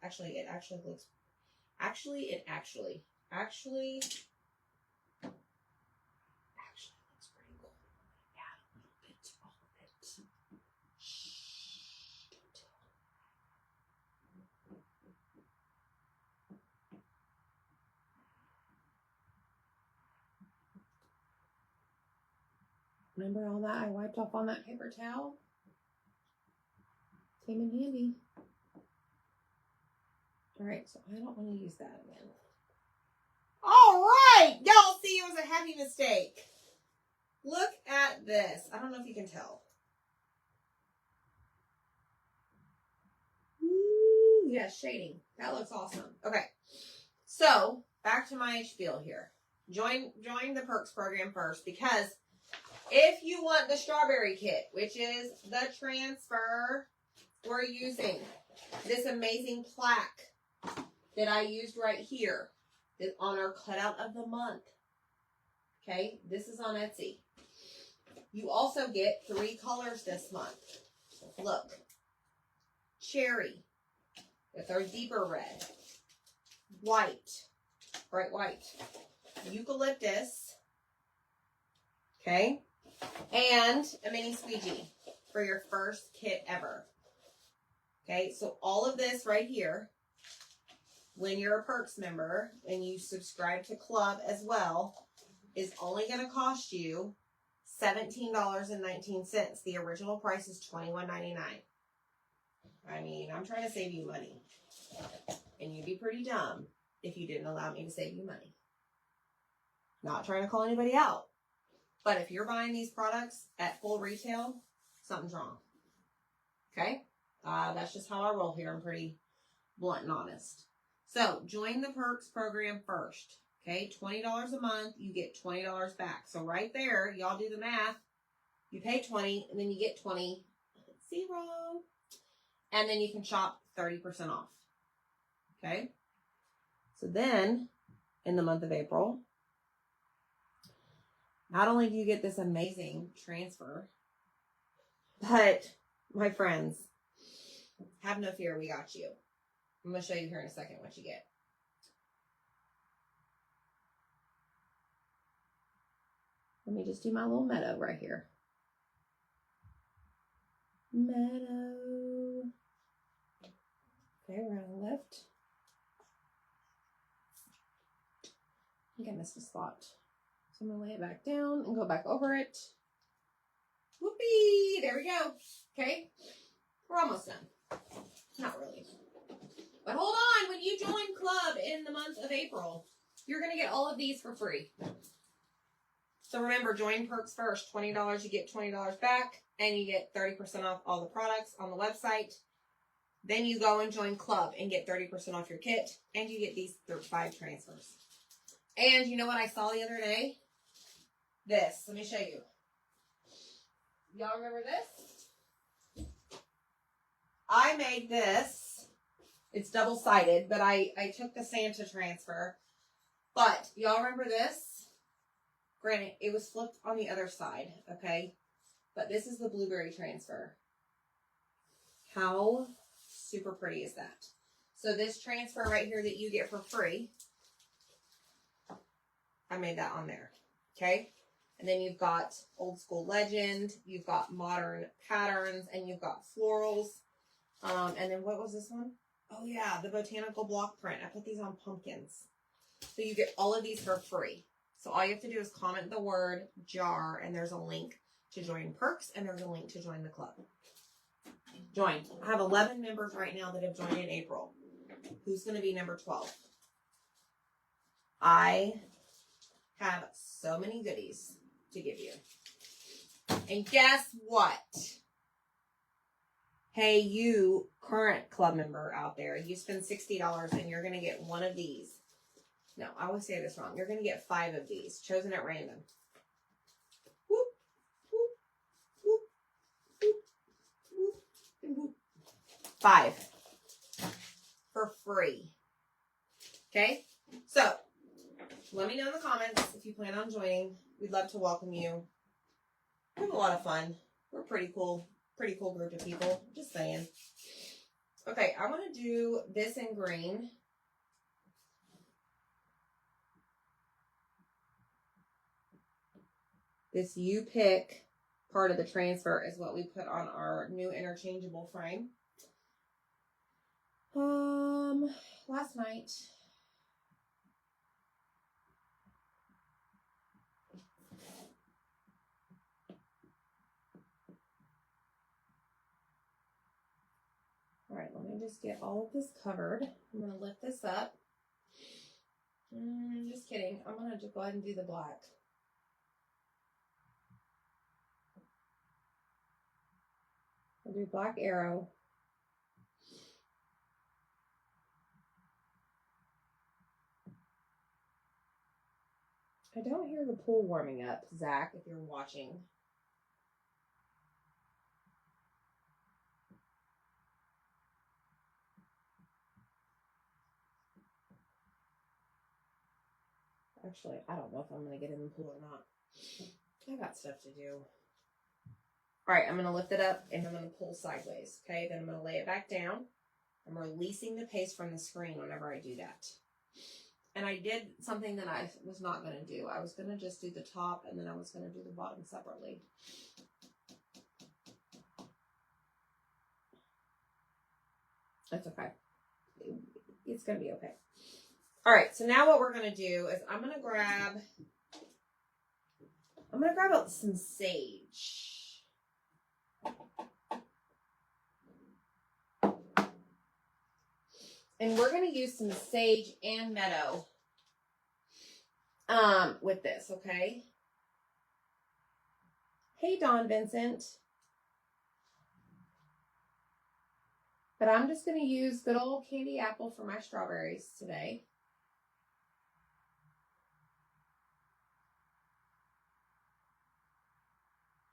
actually, it actually looks, actually looks pretty cool. Add a little bit to all of it. Shh, don't tell. Remember all that I wiped off on that paper towel? Came in handy. All right, so I don't want to use that again. All right, y'all see it was a heavy mistake. Look at this. I don't know if you can tell. Ooh, yeah, shading. That looks awesome. Okay, so back to my spiel here. Join the Perks program first, because if you want the strawberry kit, which is the transfer, we're using this amazing plaque that I used right here on our cutout of the month. Okay, this is on Etsy. You also get 3 colors this month. Look, cherry with our deeper red, white, bright white, eucalyptus, okay, and a mini squeegee for your first kit ever. Okay, so all of this right here, when you're a Perks member and you subscribe to Club as well, is only going to cost you $17.19. The original price is $21.99. I mean, I'm trying to save you money. And you'd be pretty dumb if you didn't allow me to save you money. Not trying to call anybody out. But if you're buying these products at full retail, something's wrong. Okay? That's just how I roll here. I'm pretty blunt and honest. So, join the Perks program first. Okay? $20 a month, you get $20 back. So, right there, y'all do the math. You pay $20, and then you get $20. Zero. And then you can shop 30% off. Okay? So then, in the month of April, not only do you get this amazing transfer, but, my friends, have no fear, we got you. I'm going to show you here in a second what you get. Let me just do my little meadow right here. Meadow. Okay, we're going to lift. I think I missed a spot. So I'm going to lay it back down and go back over it. Whoopee! There we go. Okay. We're almost done. Not really. But hold on. When you join Club in the month of April, you're going to get all of these for free. So remember, join Perks first. $20, you get $20 back. And you get 30% off all the products on the website. Then you go and join Club and get 30% off your kit. And you get these 5 transfers. And you know what I saw the other day? This. Let me show you. Y'all remember this? I made this. It's double-sided, but I took the Santa transfer. But y'all remember this? Granted, it was flipped on the other side, okay? But this is the blueberry transfer. How super pretty is that? So this transfer right here that you get for free, I made that on there, okay? And then you've got old school legend, you've got modern patterns, and you've got florals. And then what was this one? Oh yeah, the botanical block print. I put these on pumpkins. So you get all of these for free. So all you have to do is comment the word jar, and there's a link to join Perks, and there's a link to join the club. Join. I have 11 members right now that have joined in April. Who's going to be number 12? I have so many goodies to give you. And guess what? Hey, you current club member out there, you spend $60 and you're going to get one of these. No, I always say this wrong. You're going to get 5 of these, chosen at random. Whoop, whoop, whoop, whoop, whoop, and whoop. 5 for free. Okay? So, let me know in the comments if you plan on joining. We'd love to welcome you. We have a lot of fun. We're pretty cool group of people. Just saying. Okay, I want to do this in green. This you pick part of the transfer is what we put on our new interchangeable frame. Last night, me just get all of this covered. I'm going to lift this up. Just kidding. I'm going to just go ahead and do the black. I'll do black arrow. I don't hear the pool warming up, Zach, if you're watching. Actually, I don't know if I'm going to get in the pool or not. I got stuff to do. All right, I'm going to lift it up and I'm going to pull sideways. Okay, then I'm going to lay it back down. I'm releasing the paste from the screen whenever I do that. And I did something that I was not going to do. I was going to just do the top and then I was going to do the bottom separately. That's okay. It's going to be okay. All right, so now what we're going to do is I'm going to grab some sage. And we're going to use some sage and meadow with this, okay? Hey, Don Vincent. But I'm just going to use good old candy apple for my strawberries today.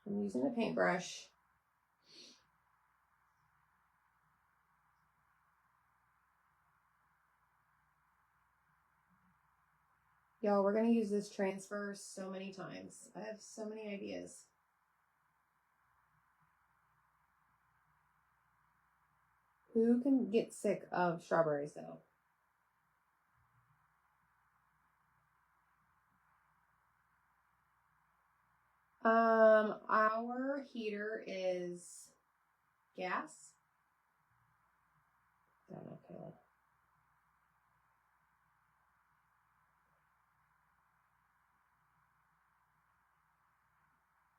I'm using a paintbrush. Y'all, we're going to use this transfer so many times. I have so many ideas. Who can get sick of strawberries, though? Our heater is gas. I don't know, Kayla.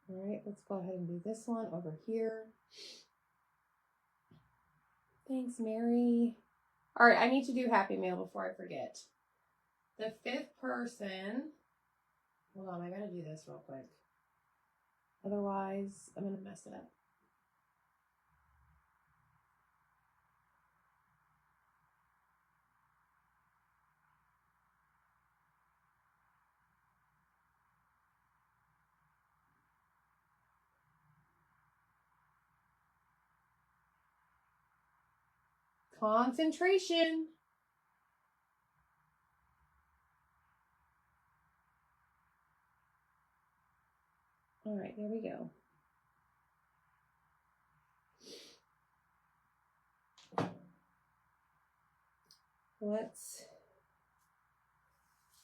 All right, let's go ahead and do this one over here. Thanks, Mary. All right, I need to do Happy Meal before I forget. The fifth person, hold on, I gotta do this real quick. Otherwise, I'm gonna mess it up. Concentration. All right, there we go. Let's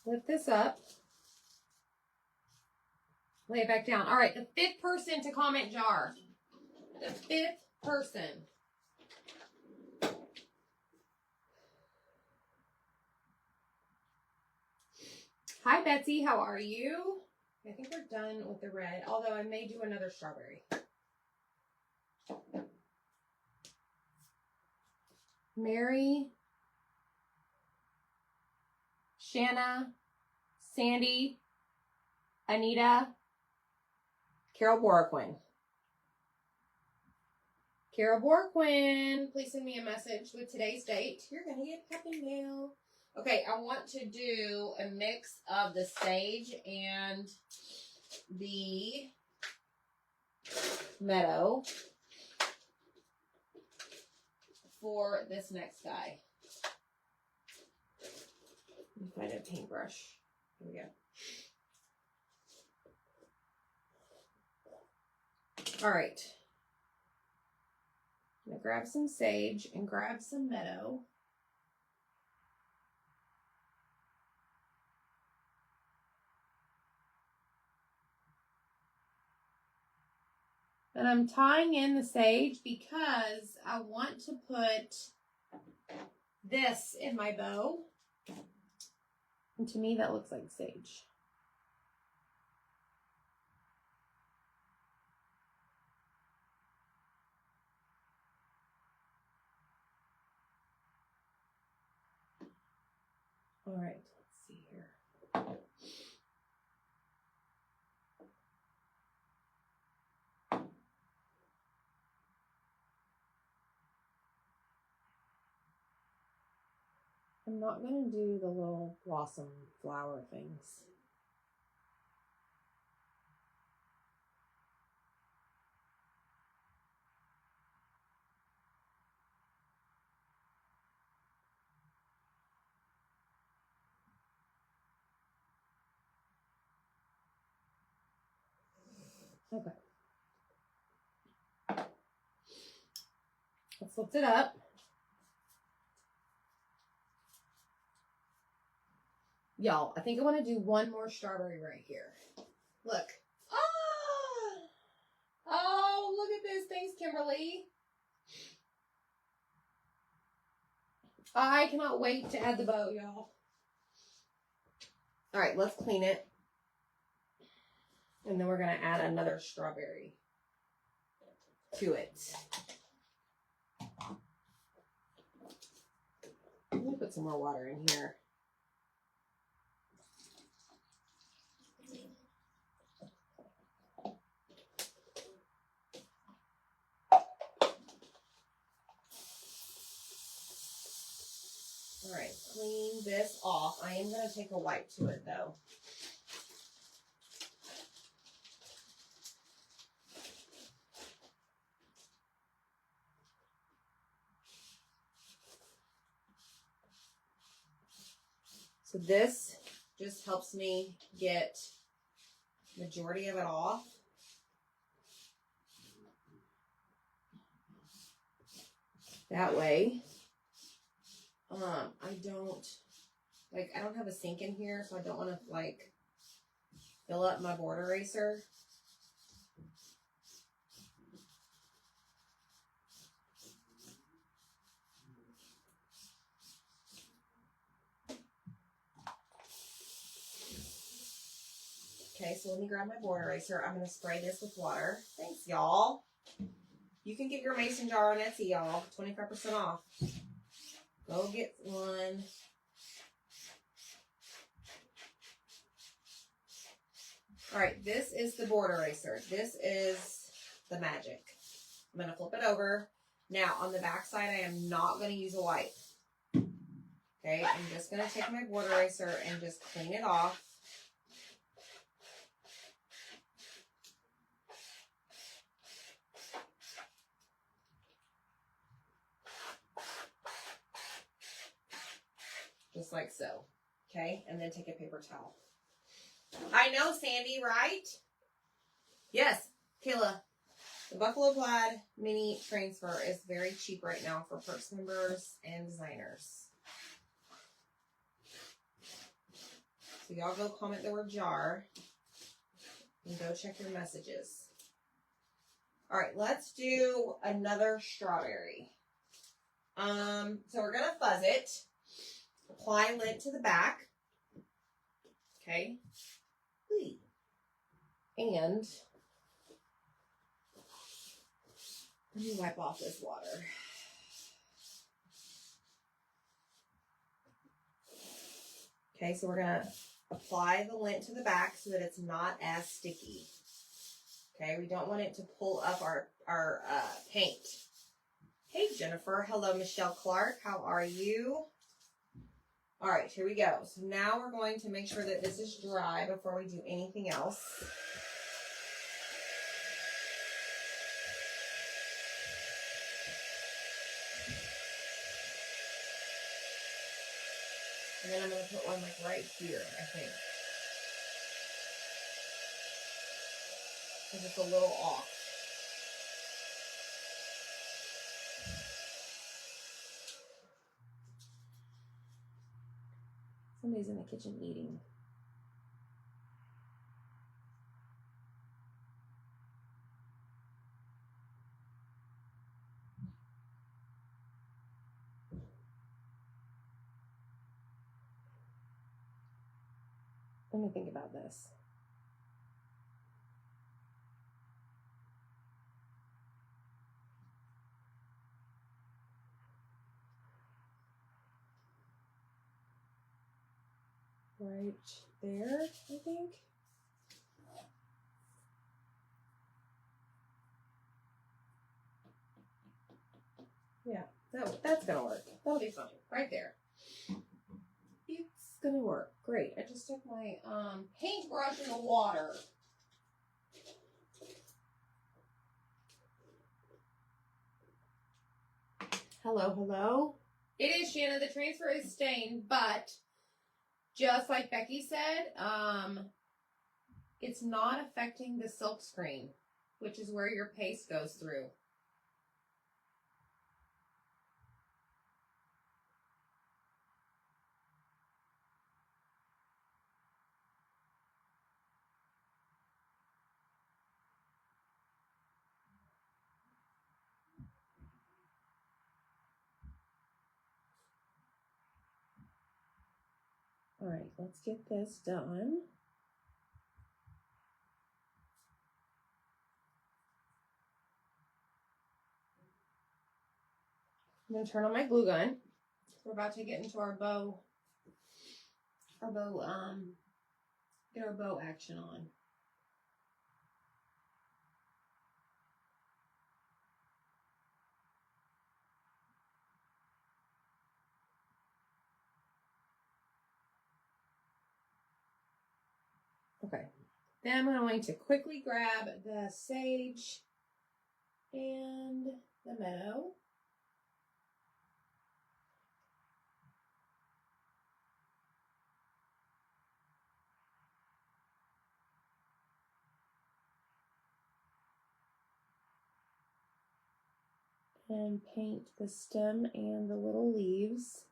lift this up. Lay it back down. All right, the fifth person to comment jar. The fifth person. Hi, Betsy. How are you? I think we're done with the red, although I may do another strawberry. Mary, Shanna, Sandy, Anita, Carol Borquin. Carol Borquin, please send me a message with today's date. You're going to get Happy Mail. Okay, I want to do a mix of the sage and the meadow for this next guy. Let me find a paintbrush. Here we go. All right. I'm going to grab some sage and grab some meadow. And I'm tying in the sage because I want to put this in my bow. And to me, that looks like sage. All right, let's see here. I'm not going to do the little blossom flower things. Okay. Let's lift it up. Y'all, I think I want to do one more strawberry right here. Look. Ah! Oh, look at this. Thanks, Kimberly. I cannot wait to add the bow, y'all. All right, let's clean it. And then we're going to add another strawberry to it. Let me put some more water in here. All right, clean this off. I am going to take a wipe to it, though. So this just helps me get majority of it off. That way, I don't have a sink in here, so I don't want to fill up my board eraser. Okay, so let me grab my board eraser. I'm going to spray this with water. Thanks, y'all. You can get your mason jar on Etsy, y'all. 25% off. Go get one. All right, this is the board eraser. This is the magic. I'm going to flip it over. Now, on the back side, I am not going to use a wipe. Okay, I'm just going to take my board eraser and just clean it off. Just like so. Okay, and then take a paper towel. I know, Sandy, right? Yes, Kayla. The Buffalo Plaid Mini Transfer is very cheap right now for Perks members and designers. So y'all go comment the word jar and go check your messages. All right, let's do another strawberry. So we're gonna fuzz it. Apply lint to the back. Okay. And let me wipe off this water. Okay, so we're gonna apply the lint to the back so that it's not as sticky. Okay, we don't want it to pull up our paint. Hey, Jennifer. Hello, Michelle Clark. How are you? All right, here we go. So now we're going to make sure that this is dry before we do anything else. And then I'm going to put one right here, I think. Because it's a little off. Somebody's in the kitchen eating. Let me think about this. right there, I think. Yeah, that's gonna work. That'll be fine. Right there. It's gonna work. Great. I just stuck my paintbrush in the water. Hello, hello. It is, Shanna. The transfer is staying, but just like Becky said, it's not affecting the silk screen, which is where your paste goes through. All right, let's get this done. I'm gonna turn on my glue gun. We're about to get into our bow, get our bow action on. Okay. Then I'm going to quickly grab the sage and the meadow. And paint the stem and the little leaves.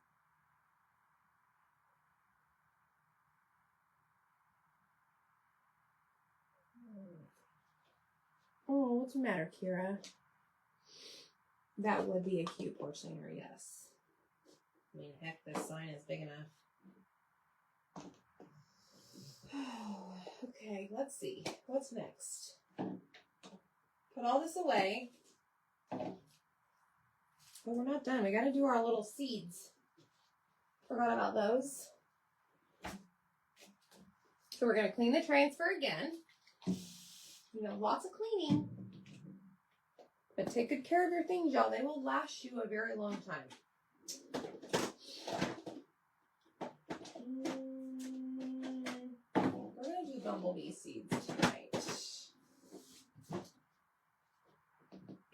Oh, what's the matter, Kira? That would be a cute porch singer, yes. I mean, heck, this sign is big enough. Okay, let's see. What's next? Put all this away. But we're not done. We got to do our little seeds. Forgot about those. So we're going to clean the transfer again. You know, lots of cleaning. But take good care of your things, y'all. They will last you a very long time. We're going to do bumblebee seeds tonight.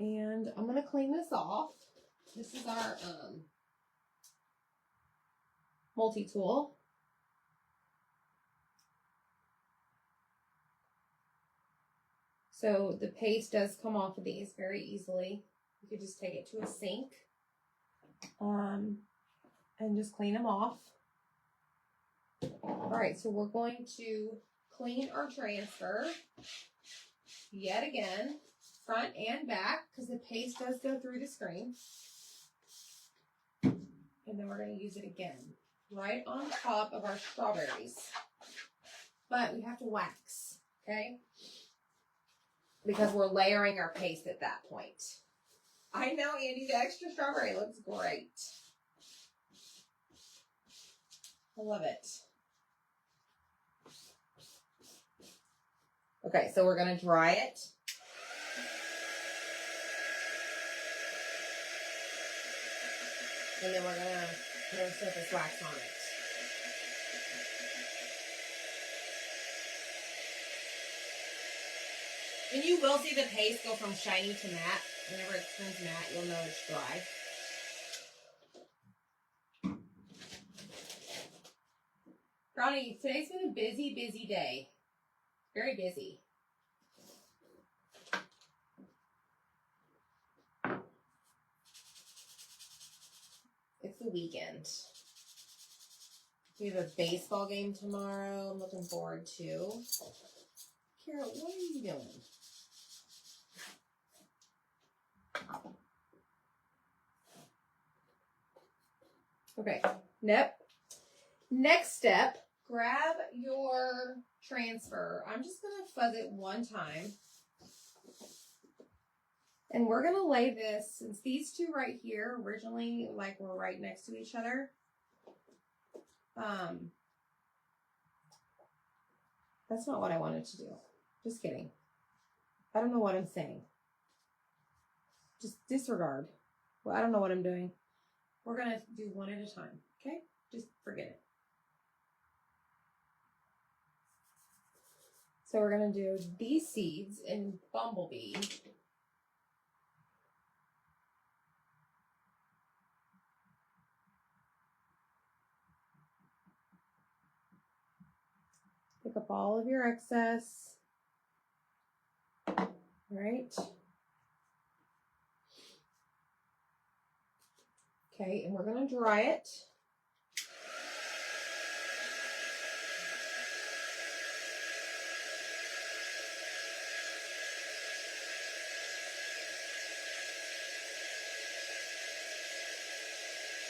And I'm going to clean this off. This is our multi-tool. So the paste does come off of these very easily. You could just take it to a sink and just clean them off. All right, so we're going to clean our transfer yet again, front and back, because the paste does go through the screen. And then we're going to use it again, right on top of our strawberries. But we have to wax, okay? Because we're layering our paste at that point. I know, Andy, the extra strawberry looks great. I love it. Okay, so we're going to dry it. And then we're going to put our surface wax on it. And you will see the paste go from shiny to matte. Whenever it turns matte, you'll know it's dry. Ronnie, today's been a busy, busy day. Very busy. It's the weekend. We have a baseball game tomorrow. I'm looking forward to. Kara, what are you doing? Okay, next step, grab your transfer. I'm just going to fuzz it one time. And we're going to lay this, since these two right here originally, like, were right next to each other. That's not what I wanted to do. Just kidding. I don't know what I'm saying. Just disregard. Well, I don't know what I'm doing. We're going to do one at a time, okay? Just forget it. So we're going to do these seeds in Bumblebee. Pick up all of your excess. All right. Okay, and we're going to dry it.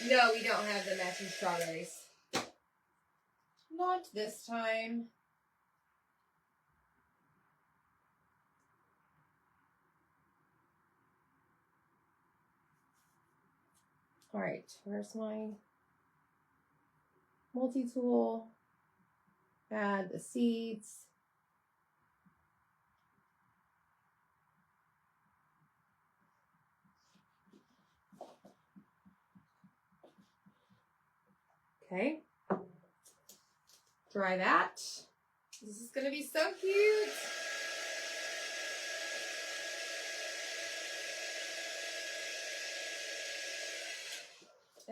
No, we don't have the matching strawberries. Not this time. All right, where's my multi-tool? Add the seeds. Okay. Dry that. This is going to be so cute.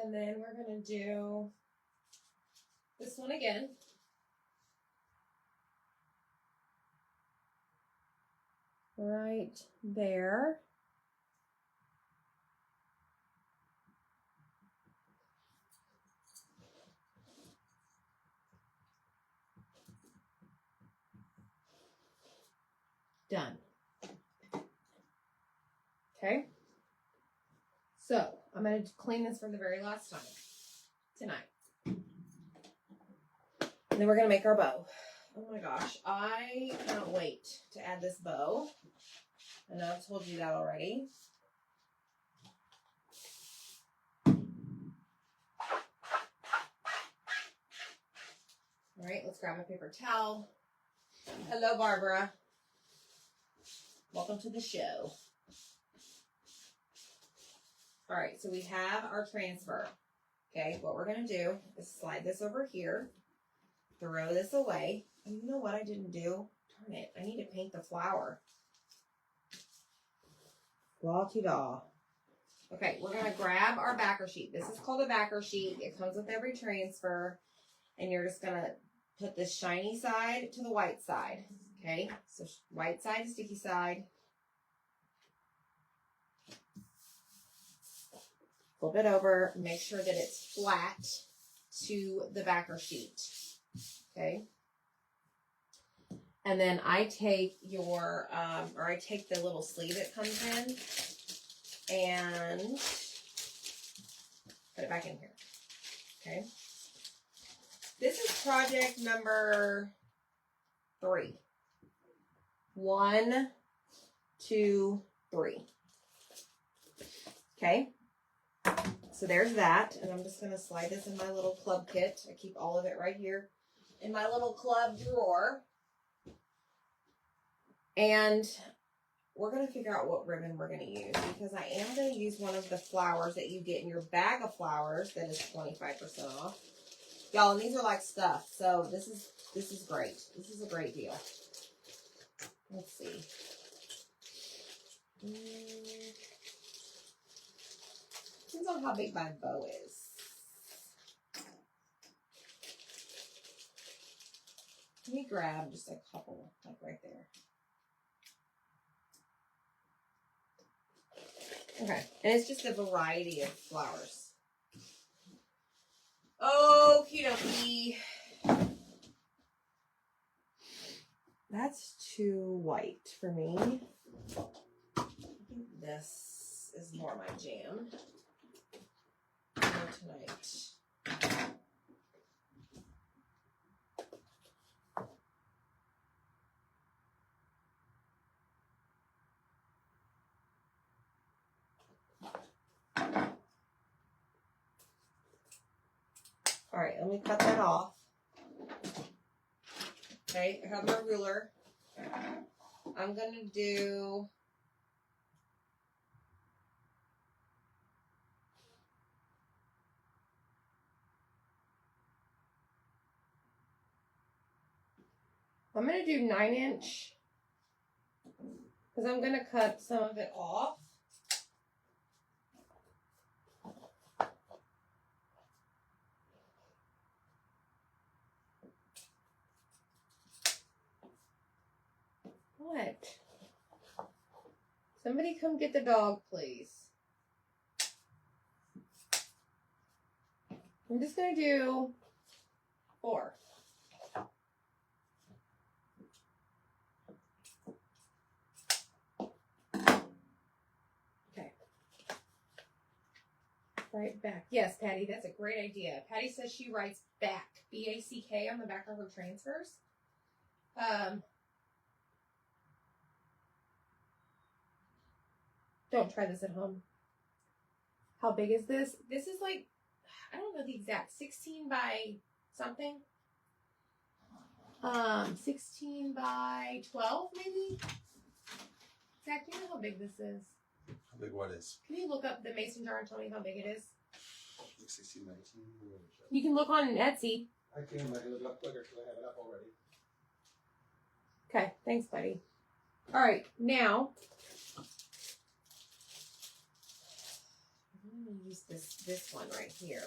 And then we're going to do this one again. Right there. Done. Okay. So I'm going to clean this for the very last time tonight. And then we're going to make our bow. Oh my gosh. I cannot wait to add this bow. I know I've told you that already. All right, let's grab a paper towel. Hello, Barbara. Welcome to the show. All right, so we have our transfer. Okay, what we're going to do is slide this over here, throw this away. And you know what I didn't do? Darn it, I need to paint the flower. La-ti-da. Okay, we're going to grab our backer sheet. This is called a backer sheet. It comes with every transfer. And you're just going to put the shiny side to the white side. Okay, so white side, sticky side. Flip it over, make sure that it's flat to the backer sheet. Okay. And then I take your, I take the little sleeve it comes in and put it back in here. Okay. This is project number 3. 1, 2, 3. Okay. So there's that. And I'm just going to slide this in my little club kit. I keep all of it right here in my little club drawer. And we're going to figure out what ribbon we're going to use, because I am going to use one of the flowers that you get in your bag of flowers that is 25% off. Y'all, and these are like stuff. So this is great. This is a great deal. Let's see. Depends on how big my bow is. Let me grab just a couple, like right there. Okay, and it's just a variety of flowers. Okie dokie. That's too white for me. I think this is more my jam for tonight. All right, let me cut that off. Okay, I have my ruler. I'm going to do... I'm going to do 9-inch because I'm going to cut some of it off. What? Somebody come get the dog, please. I'm just going to do 4. Right back. Yes, Patty, that's a great idea. Patty says she writes back, B-A-C-K, on the back of her transfers. Don't try this at home. How big is this? This is like, I don't know the exact, 16 by something. 16 by 12, maybe? Zach, do you know how big this is? How big what is? Can you look up the mason jar and tell me how big it is? 16, 19. You can look on Etsy. I can look it up quicker because I have it up already. Okay, thanks, buddy. All right, now I'm going to use this one right here.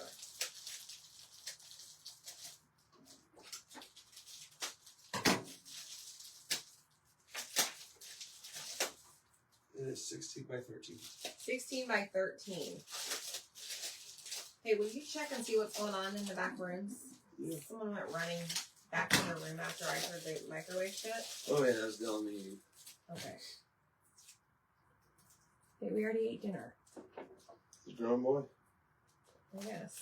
It is 16 by 13. 16 by 13. Hey, will you check and see what's going on in the back rooms? Yeah. Someone went running back to their room after I heard the microwave shut. Oh yeah, that was Dylan me. Okay. Hey, we already ate dinner. The drone boy? I guess.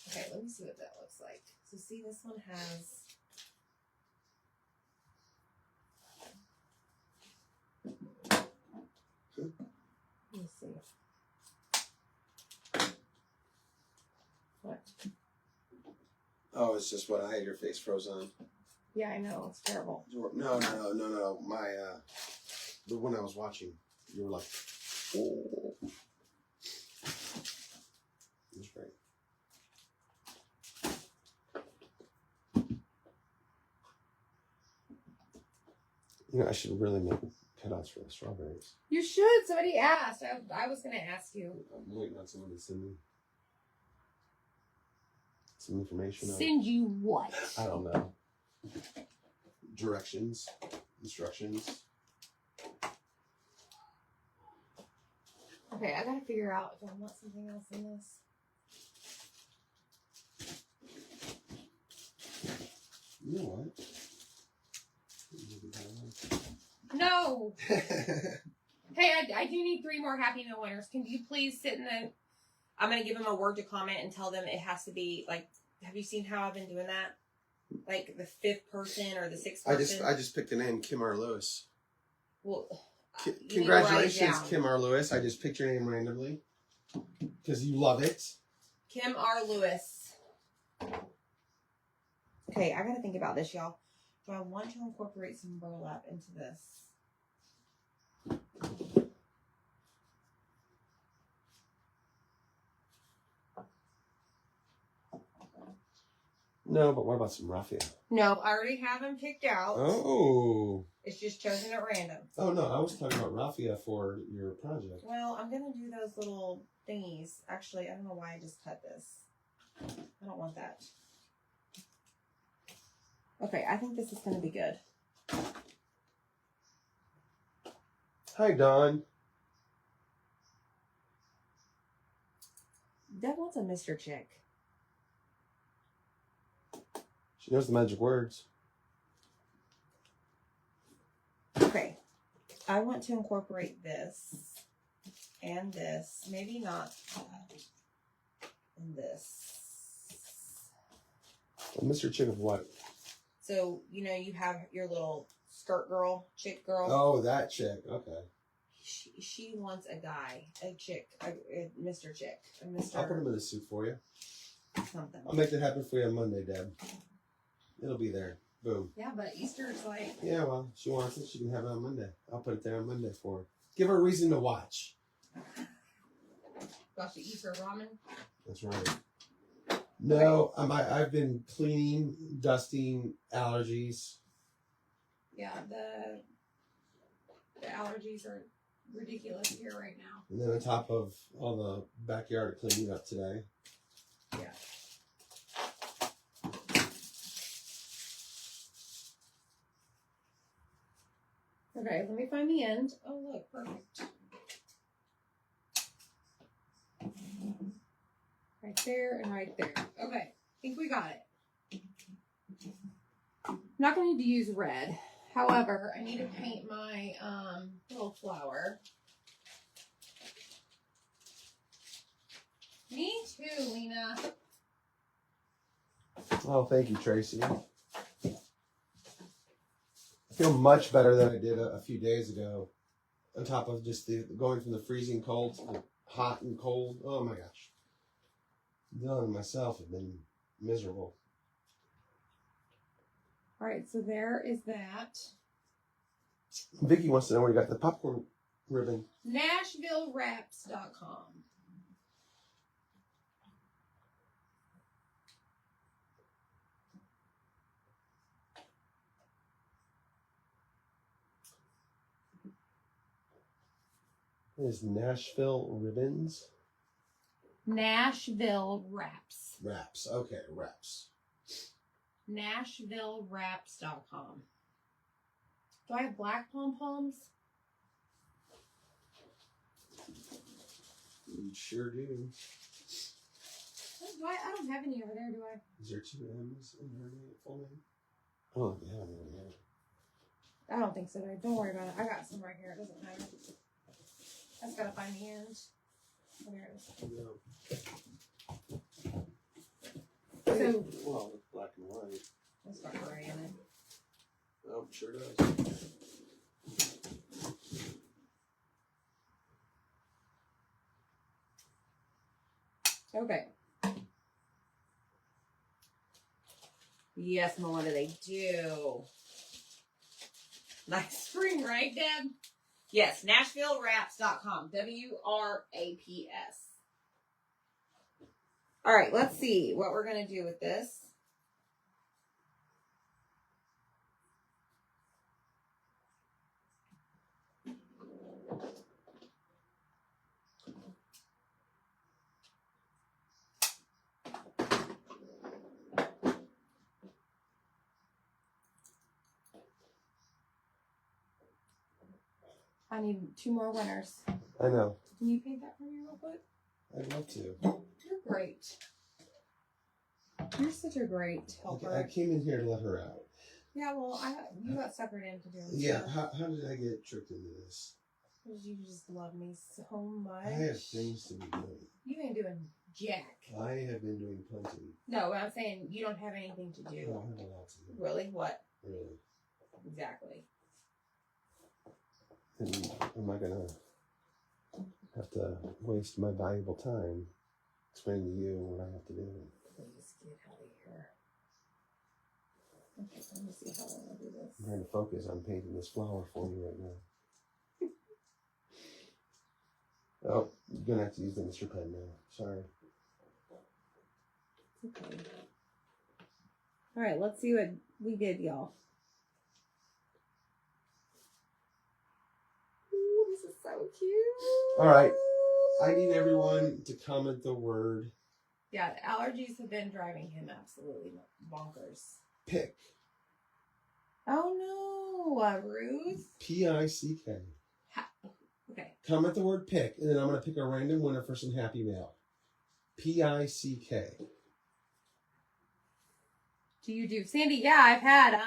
Okay, let me see what that looks like. So see, this one has... Good. Let me see. What? Oh, it's just when I had your face froze on. Yeah, I know. It's terrible. No. My, the one I was watching, you were like, oh. It was great. You know, I should really make cutouts for the strawberries. You should. Somebody asked. I was going to ask you. I'm waiting on someone to send me some information. Send you what? I don't know. Directions, instructions. Okay, I got to figure out if I want something else in this. You know what? No. Hey, I do need 3 more Happy Meal winners. Can you please sit in the... I'm going to give them a word to comment and tell them it has to be, like, have you seen how I've been doing that? Like, the 5th person or the 6th person? I just picked the name Kim R. Lewis. Well, Congratulations, Kim R. Lewis. I just picked your name randomly. Because you love it. Kim R. Lewis. Okay, I got to think about this, y'all. Do I want to incorporate some burlap into this? No, but what about some raffia? No, I already have them picked out. Oh. It's just chosen at random. Oh, no, I was talking about raffia for your project. Well, I'm going to do those little thingies. Actually, I don't know why I just cut this. I don't want that. Okay, I think this is going to be good. Hi, Dawn. Deb wants a Mr. Chick. She knows the magic words. Okay, I want to incorporate this and this. Maybe not and this. Well, Mr. Chick of what? So, you know, you have your little skirt girl, chick girl. Oh, that chick. Okay. She wants a guy, a chick, a Mr. Chick, a Mr. I'll put him in a suit for you. something. I'll make that happen for you on Monday, Deb. It'll be there. Boom. Yeah, but Easter's like. Yeah, well, she wants it. She can have it on Monday. I'll put it there on Monday for her. Give her a reason to watch. Watch the Easter ramen. That's right. No, I've been cleaning, dusting, allergies. Yeah, the allergies are ridiculous here right now. And then on top of all the backyard cleaning up today. Yeah. Okay, let me find the end. Oh, look, perfect. Right there and right there. Okay, I think we got it. I'm not going to need to use red. However, I need to paint my little flower. Me too, Lena. Oh, thank you, Tracy. I feel much better than I did a few days ago. On top of just going from the freezing cold to the hot and cold. Oh my gosh. Dylan and myself have been miserable. All right, so there is that. Vicky wants to know where you got the popcorn ribbon. NashvilleWraps.com. What is Nashville Ribbons? Nashville Wraps. Wraps. Okay, wraps. NashvilleWraps.com. Do I have black pom-poms? You sure do. I don't have any over there, do I? Is there 2 M's in her full name? Oh, yeah. I don't think so. Don't worry about it. I got some right here. It doesn't matter. I just gotta find the end. Oh, there it is. No. So, Well, it's black and white. it's got gray in it. Oh, sure does. Okay. Yes, Melinda, they do. Nice spring, right, Deb? Yes, NashvilleWraps.com. WRAPS. All right, let's see what we're going to do with this. I need 2 more winners. I know. Can you paint that for me real quick? I'd love to. You're great. You're such a great helper. I came in here to let her out. Yeah, well, you got suckered into doing Yeah, stuff. how did I get tricked into this? Because you just love me so much. I have things to be doing. You ain't doing jack. I have been doing plenty. No, I'm saying you don't have anything to I do. don't have a lot to do. Really? What? Really. Exactly. And am I going to have to waste my valuable time explaining to you what I have to do? Please get out of here. Okay, let me see how long I'll do this. I'm trying to focus on painting this flower for you right now. Oh, you're going to have to use the Mr. Pen now. Sorry. It's okay. All right, let's see what we did, y'all. Ooh, this is so cute. All right. I need everyone to comment the word Yeah, the allergies have been driving him absolutely bonkers. pick. Oh no, Ruth. P-I-C-K. Okay. Comment the word pick, and then I'm going to pick a random winner for some happy mail. P-I-C-K. Do you do Sandy? Yeah, I've had.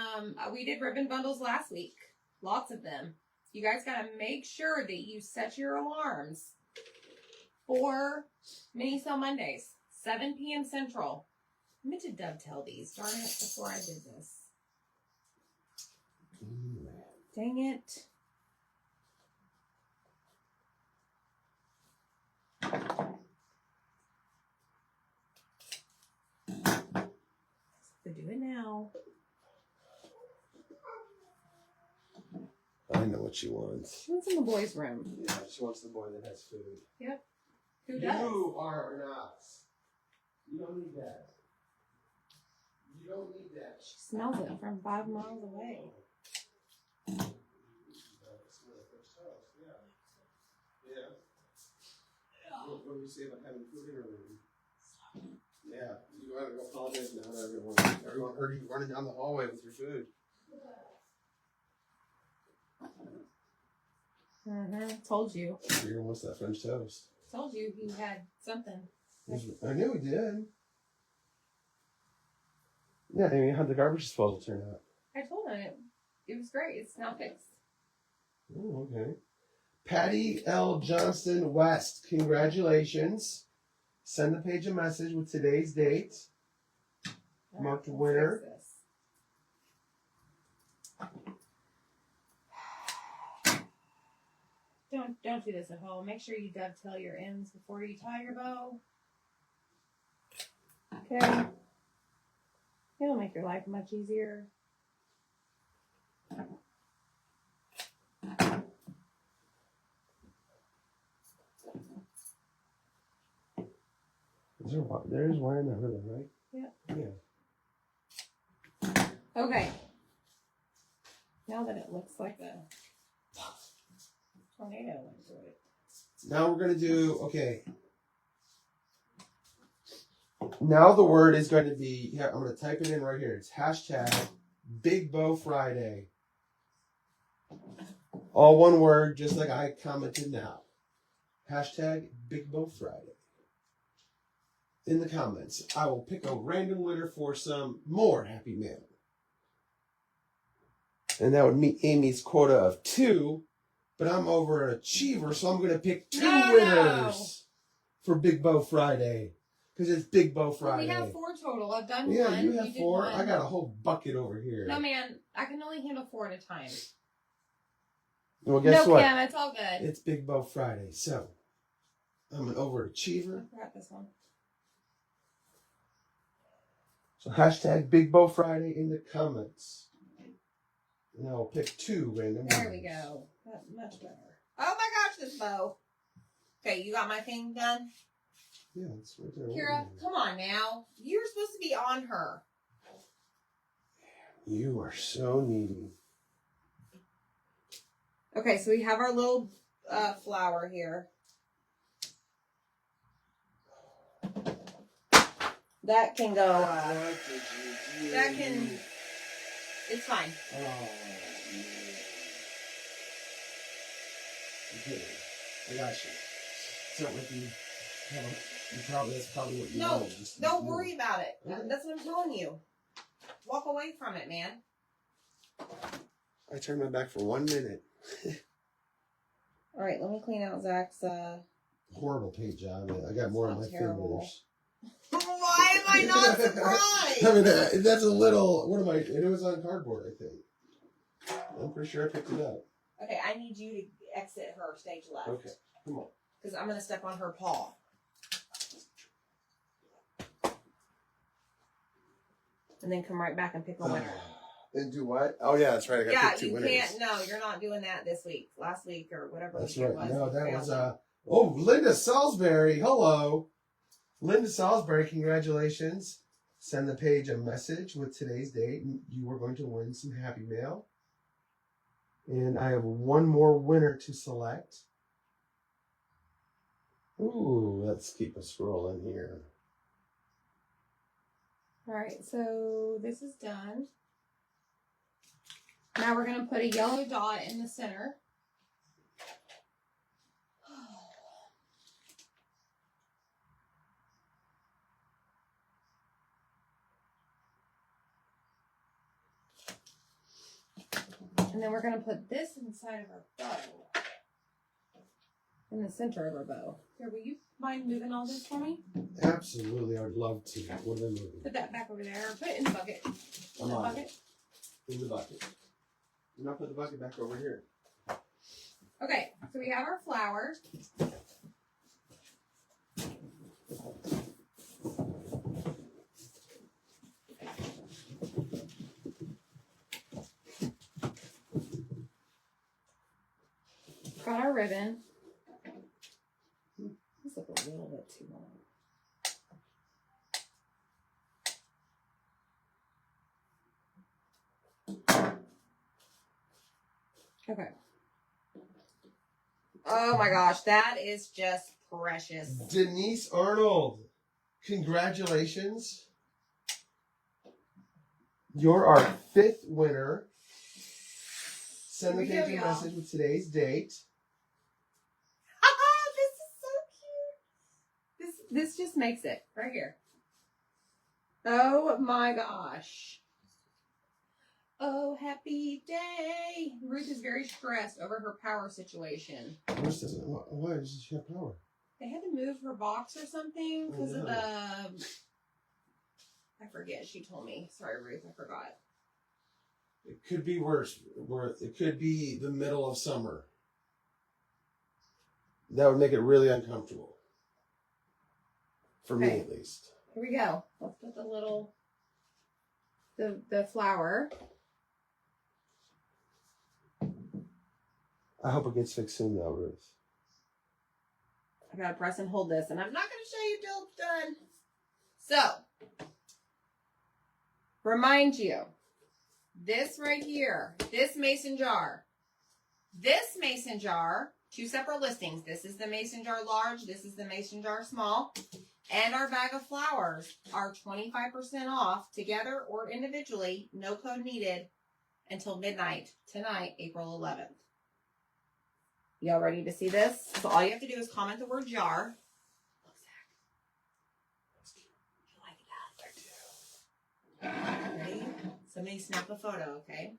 We did ribbon bundles last week. Lots of them. You guys got to make sure that you set your alarms for Mini Sale Mondays, 7 p.m. Central. I meant to dovetail these. Darn it! Before I did this. Dang it. So do it now. I know what she wants. What's in the boys' room? Yeah, she wants the boy that has food. Yep. Who does? You are not. You don't need that. You don't need that. She smells it from 5 miles away. What do you say about having food in her room? Yeah, you gotta go apologize now to everyone. Everyone heard you running down the hallway with your food. Told you. You're gonna want that French toast. Told you he had something. I knew he did. Yeah, I mean, how'd the garbage disposal turn out? I told him it was great. It's now fixed. Oh, okay. Patty L. Johnston West, congratulations. Send the page a message with today's date. All Marked let's winner. fix this. Don't do this at home. Make sure you dovetail your ends before you tie your bow. Okay. It'll make your life much easier. There's one in the river, right? Yeah. Yeah. Okay. Now that it looks like a tornado went through it. Now we're going to do, okay. Now the word is going to be, yeah, I'm going to type it in right here. It's hashtag Big Bow Friday. All one word, just like I commented now. Hashtag Big Bow Friday. In the comments, I will pick a random winner for some more Happy Mail. And that would meet Amy's quota of 2, but I'm over an achiever, so I'm going to pick 2 winners for Big Bow Friday. Because it's Big Bow Friday. Well, we have 4 total. I've done Yeah, one. you have did 4. one. I got a whole bucket over here. No, man. I can only handle 4 at a time. Well, guess no, what? Kim, it's all good. It's Big Bow Friday. So, I'm an overachiever. I forgot this one. So, hashtag Big Bow Friday in the comments. And I'll pick 2 random There we winners. go. That's much better. Oh my gosh, this bow. Okay, you got my thing done? Yeah, it's right there. Kira, come on now. You're supposed to be on her. You are so needy. Okay, so we have our little flower here. That can go, What did you do? that can, it's fine. Oh, man. Okay, I got you. It's not like you have that's probably what you No, wanted. Just don't do worry about it. Okay. That's what I'm telling you. Walk away from it, man. I turned my back for 1 minute. All right, let me clean out Zach's, Horrible paint job. I got more on my It's not terrible. fingers. Why am I not surprised? I mean, that's a little. What am I? It was on cardboard, I think. I'm pretty sure I picked it up. Okay, I need you to exit her stage left. Okay, come on. Because I'm going to step on her paw. And then come right back and pick a winner. And do what? Oh yeah, that's right. I got Yeah, to pick 2 you winners. can't. No, you're not doing that this week. Last week or whatever That's week it right. was. No, that Failed. was Oh, Linda Salisbury. Hello, Linda Salisbury. Congratulations. Send the page a message with today's date, and you are going to win some Happy Mail. And I have 1 more winner to select. Ooh, let's keep a scrolling here. All right, so this is done. Now we're going to put a yellow dot in the center. And then we're going to put this inside of our bow. In the center of our bow. Here, will you mind moving all this for me? Absolutely, I would love to. What are they moving? Put that back over there. Put it in the bucket. In the on it. bucket. In the bucket. And I'll put the bucket back over here. Okay, so we have our flower. out our ribbon. This looks a little bit too long. Okay. Oh my gosh, that is just precious. Denise Arnold, congratulations. You're our 5th winner. Send the Here we thank you go, y'all. message with today's date. This is so cute. This just makes it right here. Oh my gosh. Oh, happy day. Ruth is very stressed over her power situation. Yours doesn't. Why does she have power? They had to move her box or something because of no. the... I forget. She told me. Sorry, Ruth. I forgot. It could be worse. It could be the middle of summer. That would make it really uncomfortable. For me, Okay. at least. Here we go. Let's put the little... The flower. I hope it gets fixed soon, though, Ruth. I gotta press and hold this, and I'm not gonna show you till it's done. So, remind you, this right here, this mason jar, 2 separate listings. This is the mason jar large, this is the mason jar small, and our bag of flowers are 25% off together or individually, no code needed, until midnight tonight, April 11th. Y'all ready to see this? So all you have to do is comment the word jar. Look, Zach. You like that? I do. Ready? Somebody snap a photo, okay?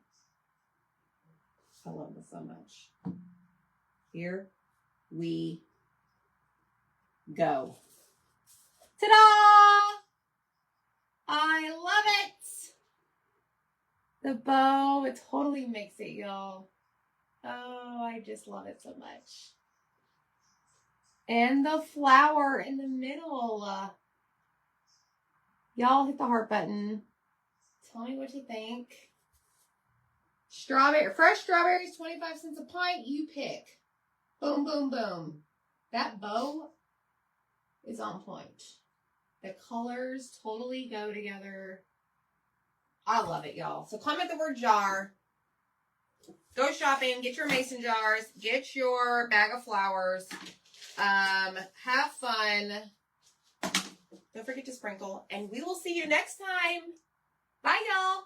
I love this so much. Here we go. Ta-da! I love it! The bow, it totally makes it, y'all. Oh, I just love it so much. And the flower in the middle. Y'all hit the heart button. Tell me what you think. Fresh strawberries, 25 cents a pint. You pick. Boom, boom, boom. That bow is on point. The colors totally go together. I love it, y'all. So comment the word jar. Go shopping, get your mason jars, get your bag of flowers, have fun. Don't forget to sprinkle, and we will see you next time. Bye, y'all.